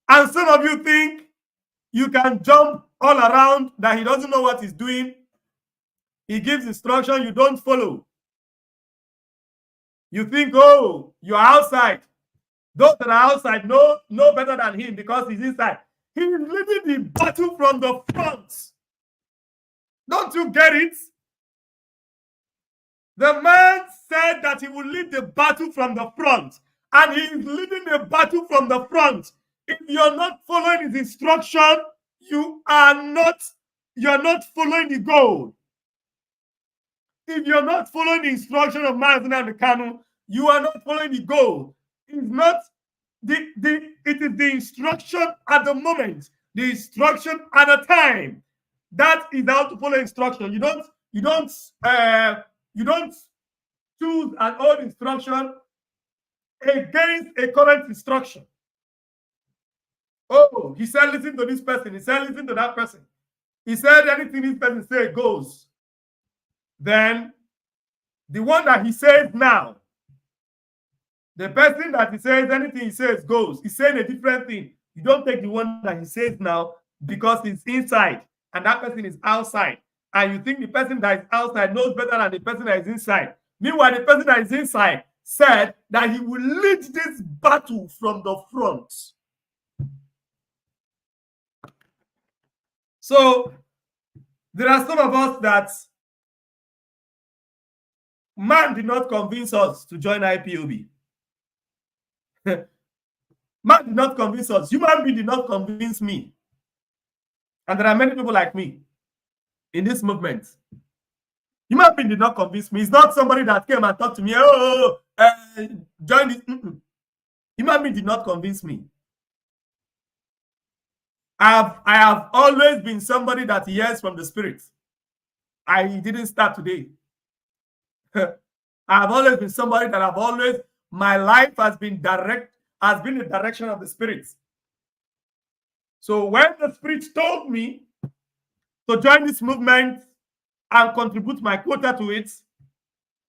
And some of you think you can jump all around, that he doesn't know what he's doing. He gives instruction, you don't follow. You think, oh, you're outside. Those that are outside know better than him because he's inside. He's leading the battle from the front. Don't you get it? The man said that he will lead the battle from the front, and he is leading the battle from the front. If you're not following his instruction, you're not following the goal. If you're not following the instruction of Mazi and Kanu, you are not following the goal. It's not it is the instruction at the moment, the instruction at the time. That is how to follow instruction. You don't choose an old instruction against a current instruction. Oh, he said, listen to this person. He said, listen to that person. He said, anything this person says goes. Then the one that he says now, the person that he says, anything he says goes. He's saying a different thing. You don't take the one that he says now because he's inside and that person is outside. And you think the person that is outside knows better than the person that is inside. Meanwhile, the person that is inside said that he will lead this battle from the front. So there are some of us that man did not convince us to join IPOB. Man did not convince us. Human being did not convince me. And there are many people like me in this movement. Human being did not convince me. It's not somebody that came and talked to me, join this. Human being did not convince me. I have always been somebody that hears from the Spirit. I didn't start today. I have always been somebody that my life has been the direction of the Spirit. So when the Spirit told me to join this movement and contribute my quota to it,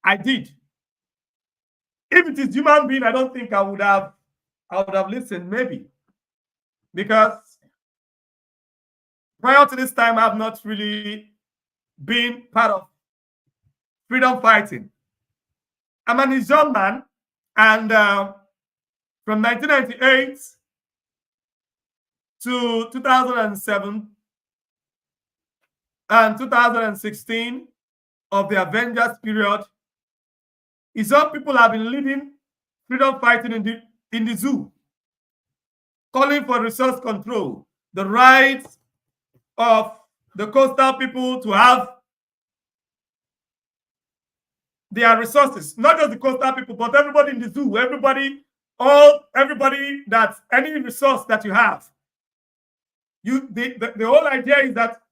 I did. If it is human being, I don't think I would have listened, maybe. Because prior to this time, I have not really been part of freedom fighting. I'm an young man, and from 1998 to 2007 and 2016 of the Avengers period, some people have been leading freedom fighting in the zoo, calling for resource control, the rights of the coastal people to have their resources, not just the coastal people, but everybody in the zoo, everybody that any resource that you have. The whole idea is that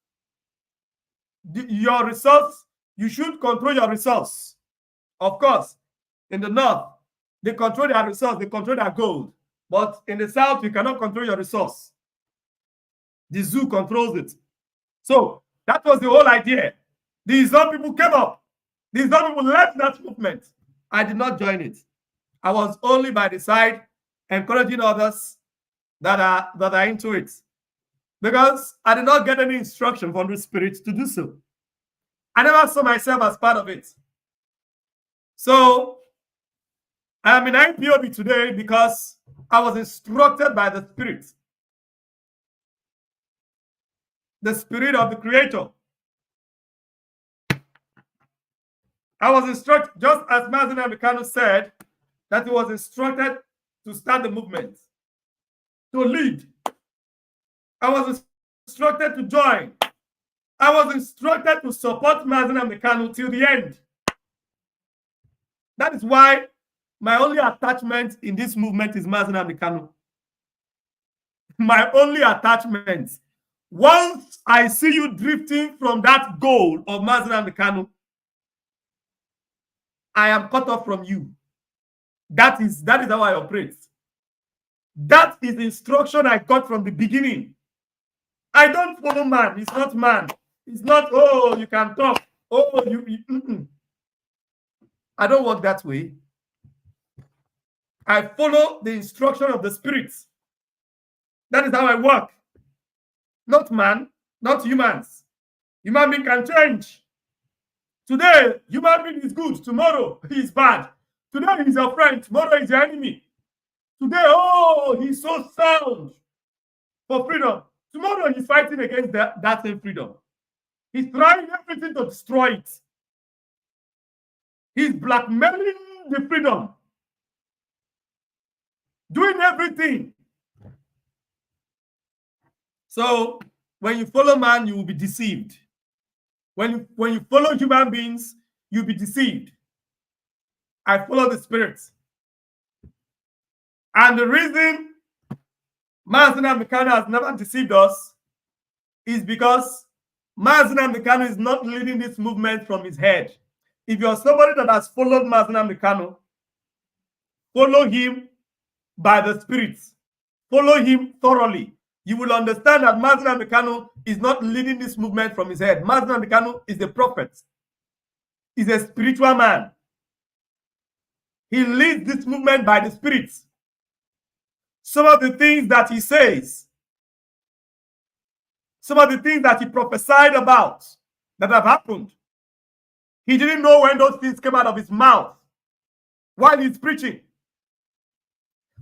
your resource, you should control your resource. Of course, in the north, they control their resource, they control their gold. But in the south, you cannot control your resource. The zoo controls it. So that was the whole idea. These young people came up. These young people left that movement. I did not join it. I was only by the side encouraging others that are into it. Because I did not get any instruction from the Spirit to do so. I never saw myself as part of it. So I am in IPOB today because I was instructed by the Spirit. The Spirit of the Creator. I was instructed, just as Mazi Nnamdi said, that he was instructed to start the movement, to lead. I was instructed to join. I was instructed to support Mazi Nnamdi till the end. That is why my only attachment in this movement is Mazi Nnamdi. My only attachment. Once I see you drifting from that goal of Mazi Nnamdi, I am cut off from you. That is how I operate. That is the instruction I got from the beginning. I don't follow man. It's not man. It's not, oh, you can talk. Oh, you I don't work that way. I follow the instruction of the Spirit. That is how I work. Not man, not humans. Human being can change. Today, human being is good. Tomorrow, he is bad. Today, he's your friend. Tomorrow, he's your enemy. Today, oh, he's so sound for freedom. Tomorrow, he's fighting against that same freedom. He's trying everything to destroy it. He's blackmailing the freedom. Doing everything. So, when you follow man, you will be deceived. When you follow human beings, you'll be deceived. I follow the spirit. And the reason Mazi Nnamdi Kanu has never deceived us is because Mazi Nnamdi Kanu is not leading this movement from his head. If you're somebody that has followed Mazi Nnamdi Kanu, follow him by the spirit. Follow him thoroughly. You will understand that Mazi Nnamdi Kanu is not leading this movement from his head. Mazi Nnamdi Kanu is a prophet. He's a spiritual man. He leads this movement by the spirit. Some of the things that he says, some of the things that he prophesied about that have happened, he didn't know when those things came out of his mouth while he's preaching.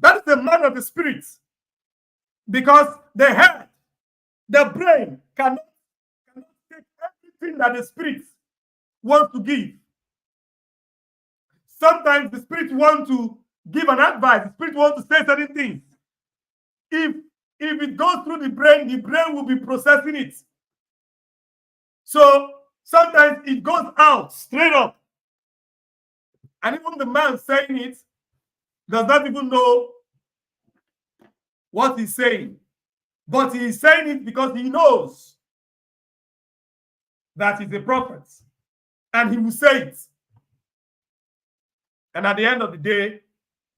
That is the man of the spirit. Because the head, the brain cannot take everything that the spirit wants to give. Sometimes the spirit wants to give an advice. The spirit wants to say certain things. If it goes through the brain will be processing it. So sometimes it goes out straight up. And even the man saying it does not even know what he's saying. But he's saying it because he knows that he's a prophet. And he will say it. And at the end of the day,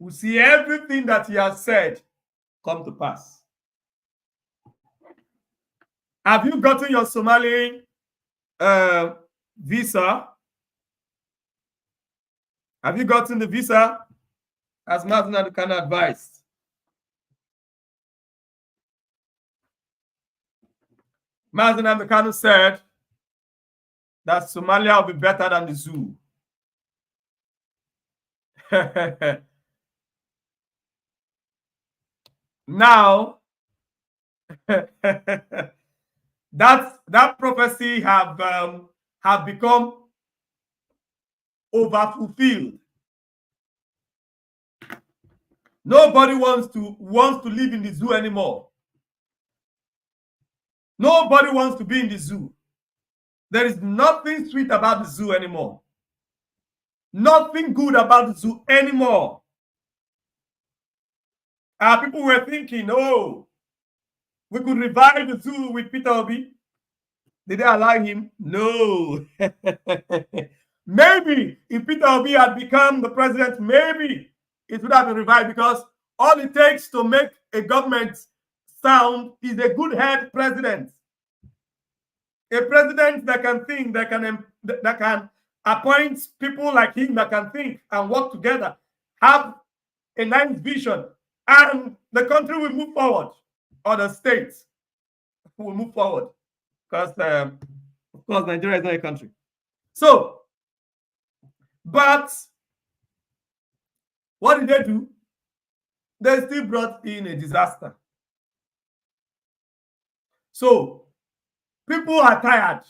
we'll see everything that he has said come to pass. Have you gotten your Somali visa? Have you gotten the visa as Mazi Nnamdi Kanu advised? Mazi Nnamdi Kanu said that Somalia will be better than the zoo. Now, that prophecy have become overfulfilled. Nobody wants to live in the zoo anymore. Nobody wants to be in the zoo. There is nothing sweet about the zoo anymore. Nothing good about the zoo anymore. People were thinking, oh, we could revive the zoo with Peter Obi. Did they allow him? No. Maybe if Peter Obi had become the president, maybe it would have been revived, because all it takes to make a government sound is a good head president. A president that can think, that can appoint people like him that can think and work together, have a nice vision, and the country will move forward, or the states will move forward, because of course Nigeria is not a country. So, but what did they do? They still brought in a disaster. So people are tired.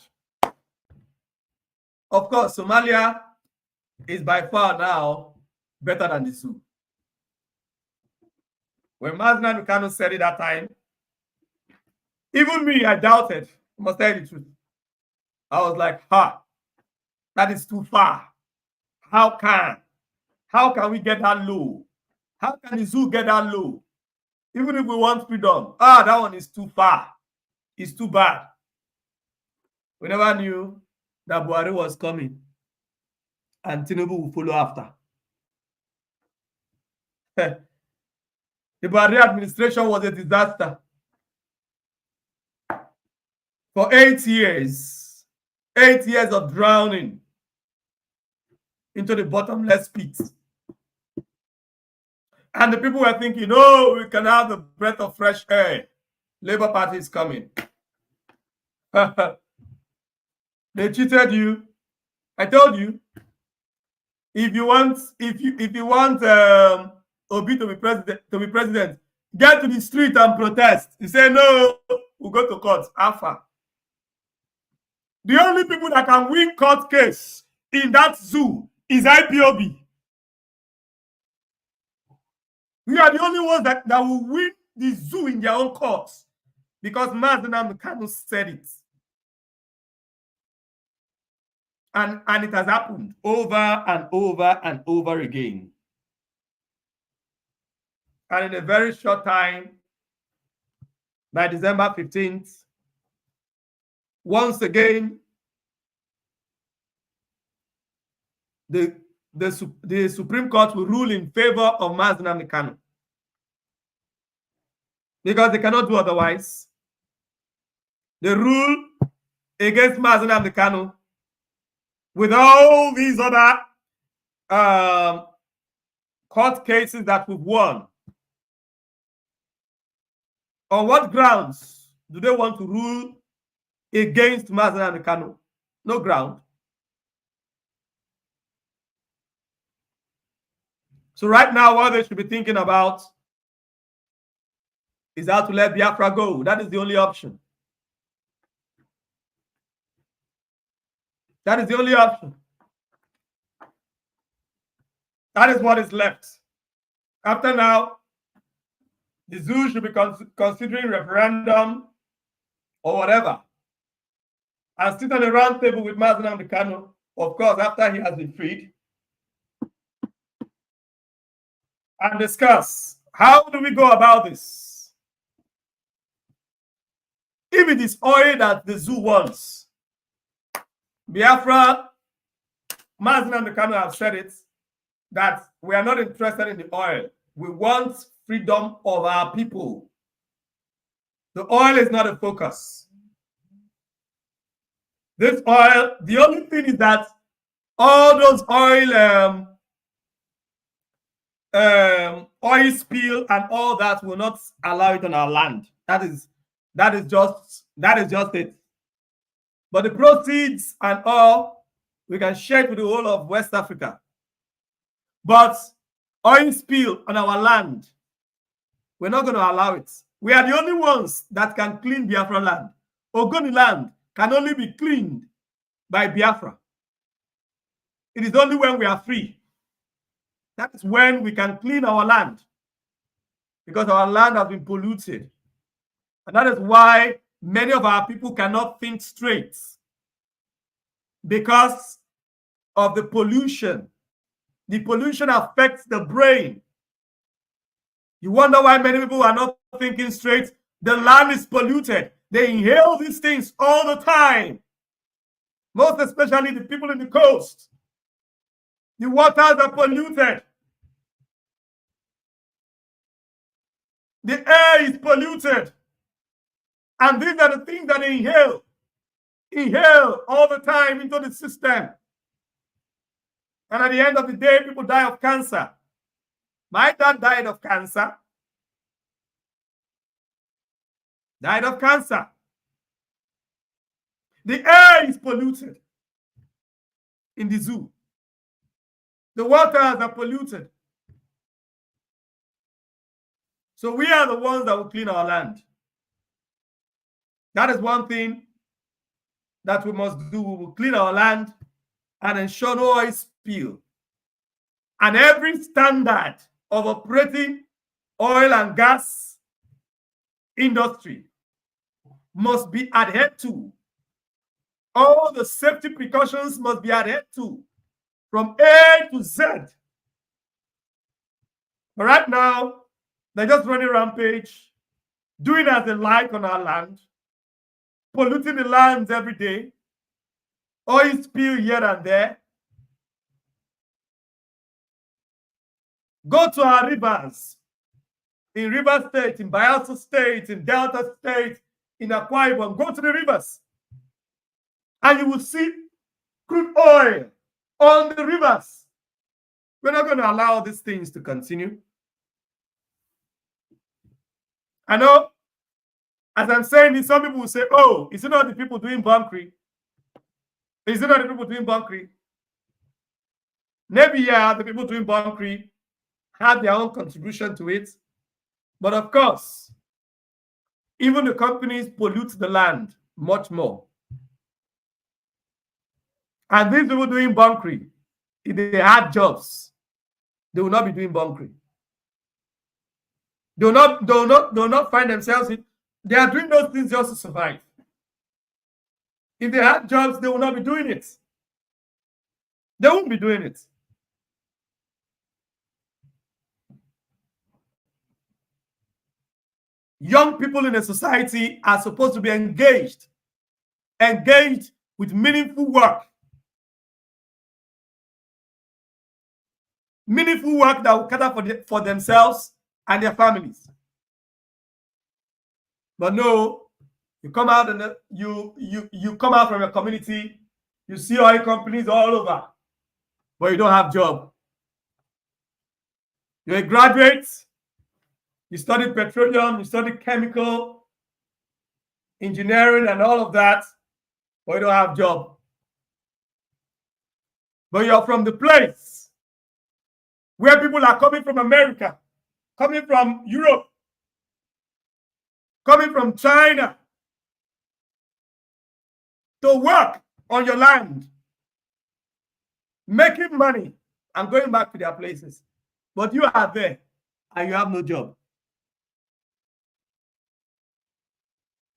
Of course, Somalia is by far now better than the zoo. When Mazi Nnamdi Kanu said it that time, even me, I doubted. I must tell you the truth. I was like, that is too far. How can we get that low? How can the zoo get that low? Even if we want freedom, that one is too far. It's too bad. We never knew that Buhari was coming and Tinubu will follow after. The Buhari administration was a disaster. For 8 years, 8 years of drowning into the bottomless pit. And the people were thinking, oh, we can have the breath of fresh air. Labour Party is coming. They cheated you. I told you, if you want Obi to be president, get to the street and protest. You say no, we'll go to court. Alpha. The only people that can win court case in that zoo is IPOB. We are the only ones that will win the zoo in their own courts because Mazi said it. And it has happened over and over and over again. And in a very short time, by December 15th, once again, the Supreme Court will rule in favor of Mazi, because they cannot do otherwise. They rule against Mazi with all these other court cases that we've won. On what grounds do they want to rule against Mazi? No ground. So right now, what they should be thinking about is how to let Biafra go. That is the only option. That is the only option. That is what is left. After now, the zoo should be considering referendum or whatever, and sit on a round table with Mazi, of course, after he has been freed, and discuss how do we go about this. If it is oil that the zoo wants, Biafra, Mazi have said it, that we are not interested in the oil. We want freedom of our people. The oil is not a focus. This oil, the only thing is that all those oil spill and all that will not allow it on our land. That is just it. But the proceeds and all, we can share it with the whole of West Africa. But oil spill on our land, we're not going to allow it. We are the only ones that can clean Biafra land. Ogoni land can only be cleaned by Biafra. It is only when we are free. That is when we can clean our land, because our land has been polluted. And that is why many of our people cannot think straight, because of the pollution. The pollution affects the brain. You wonder why many people are not thinking straight. The land is polluted. They inhale these things all the time. Most especially the people in the coast. The waters are polluted. The air is polluted. And these are the things that they inhale. Inhale all the time into the system. And at the end of the day, people die of cancer. My dad died of cancer. Died of cancer. The air is polluted in the zoo. The waters are polluted. So we are the ones that will clean our land. That is one thing that we must do. We will clean our land and ensure no oil spill. And every standard of operating oil and gas industry must be adhered to. All the safety precautions must be adhered to from A to Z. But right now, they're just running rampage, doing as they like on our land, polluting the lands every day, oil spill here and there. Go to our rivers, in River State, in Bayelsa State, in Delta State, in Akwa Ibom. Go to the rivers, and you will see crude oil on the rivers. We're not going to allow these things to continue. I know, as I'm saying this, some people will say, oh, is it not the people doing bunkering? Is it not the people doing bunkering? Maybe, yeah, the people doing bunkering had their own contribution to it. But of course, even the companies pollute the land much more. And these people doing bunkering, if they had jobs, they will not be doing bunkering. They will not find themselves in. They are doing those things just to survive. If they had jobs, they will not be doing it. They won't be doing it. Young people in a society are supposed to be engaged with meaningful work. Meaningful work that will cater for themselves and their families. But no, you come out and you come out from your community, you see oil companies all over, but you don't have job. You're a graduate, you studied petroleum, you studied chemical engineering and all of that, but you don't have job. But you're from the place where people are coming from America, coming from Europe, coming from China to work on your land, making money and going back to their places. But you are there and you have no job.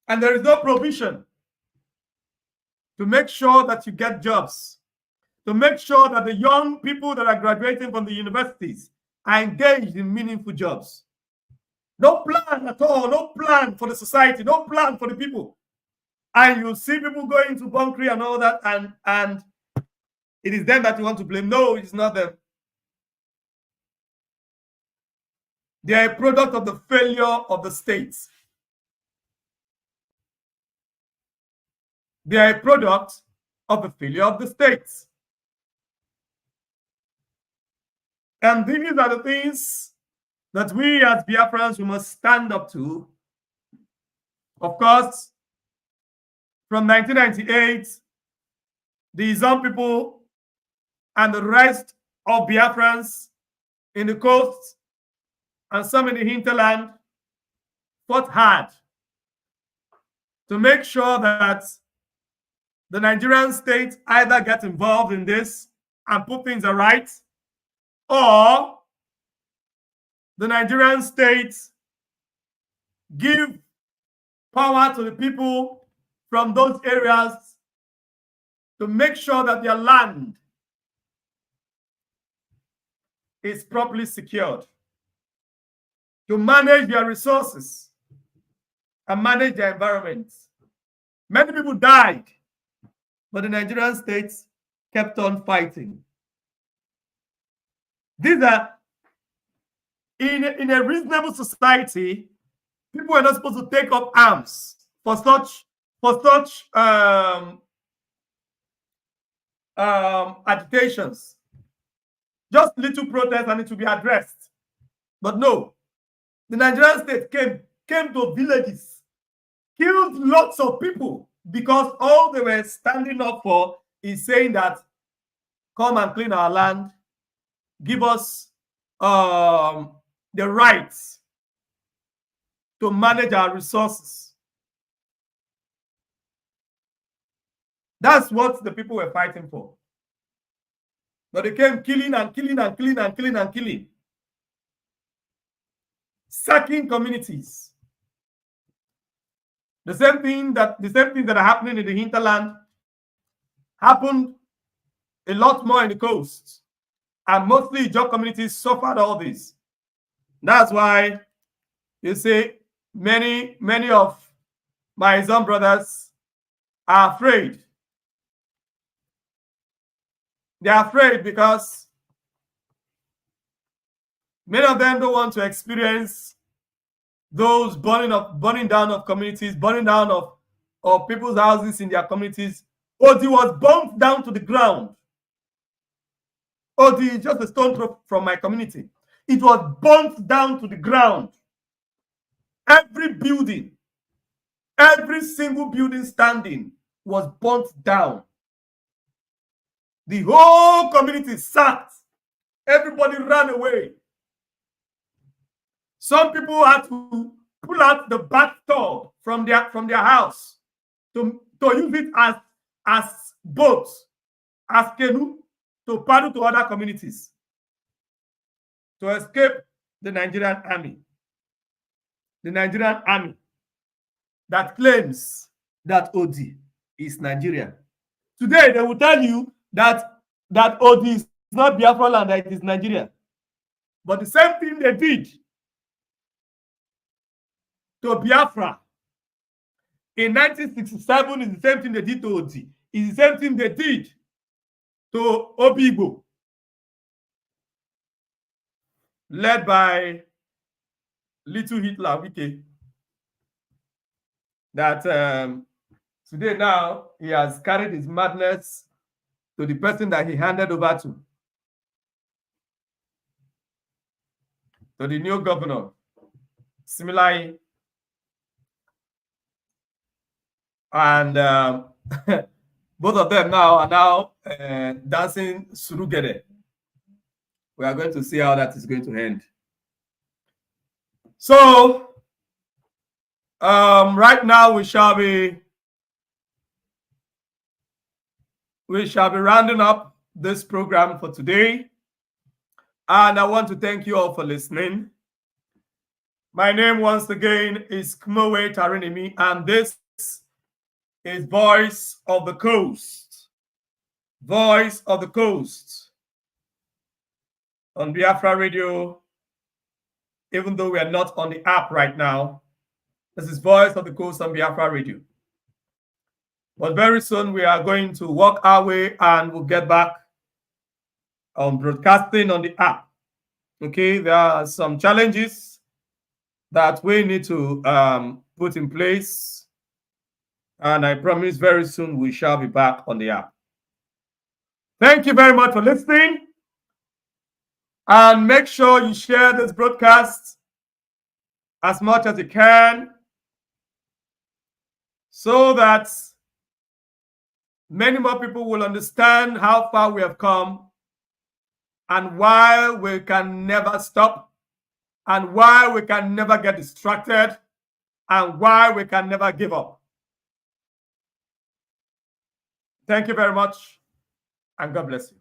And there is no provision to make sure that you get jobs, to make sure that the young people that are graduating from the universities are engaged in meaningful jobs. No plan at all, no plan for the society, no plan for the people. And you see people going to bunkering and all that, and it is them that you want to blame. No, it's not them. They are a product of the failure of the states. They are a product of the failure of the states. And these are the things that we as Biafrans, we must stand up to. Of course, from 1998, the Izon people and the rest of Biafrans in the coast and some in the hinterland fought hard to make sure that the Nigerian state either get involved in this and put things right, or the Nigerian state give power to the people from those areas to make sure that their land is properly secured, to manage their resources and manage their environment. Many people died, but the Nigerian state kept on fighting. These are, in a reasonable society, people are not supposed to take up arms for such agitations. Just little protests and it to be addressed. But no, the Nigerian state came to villages, killed lots of people, because all they were standing up for is saying that, come and clean our land, give us the rights to manage our resources. That's what the people were fighting for. But they came killing and killing and killing and killing and killing. Sacking communities. The same thing that are happening in the hinterland happened a lot more in the coast. And mostly job communities suffered all this. That's why you see many of my Izon brothers are afraid. They are afraid because many of them don't want to experience those burning down of communities, burning down of people's houses in their communities. Odi was burnt down to the ground. Odi is just a stone throw from my community. It was burnt down to the ground. Every building, every single building standing was burnt down. The whole community sacked. Everybody ran away. Some people had to pull out the bathtub from their house to use it as boats, as canoe, to paddle to other communities to escape the Nigerian army. The Nigerian army that claims that OD is Nigerian. Today, they will tell you that OD is not Biafra land, that it is Nigeria. But the same thing they did to Biafra in 1967 is the same thing they did to OD. It's the same thing they did to Obigbo, led by little Hitler, Wike. That today now he has carried his madness to the person that he handed over to the new governor, similarly. And both of them now are dancing surugere. We are going to see how that is going to end. So right now we shall be rounding up this program for today. And I want to thank you all for listening. My name once again is Kimiowei Tari Nemi, and this is Voice of the Coast. Voice of the Coast on Biafra Radio. Even though we are not on the app right now, this is Voice of the Coast on Biafra Radio. But very soon we are going to walk our way and we'll get back on broadcasting on the app. Okay, there are some challenges that we need to put in place. And I promise very soon we shall be back on the app. Thank you very much for listening. And make sure you share this broadcast as much as you can so that many more people will understand how far we have come and why we can never stop and why we can never get distracted and why we can never give up. Thank you very much, and God bless you.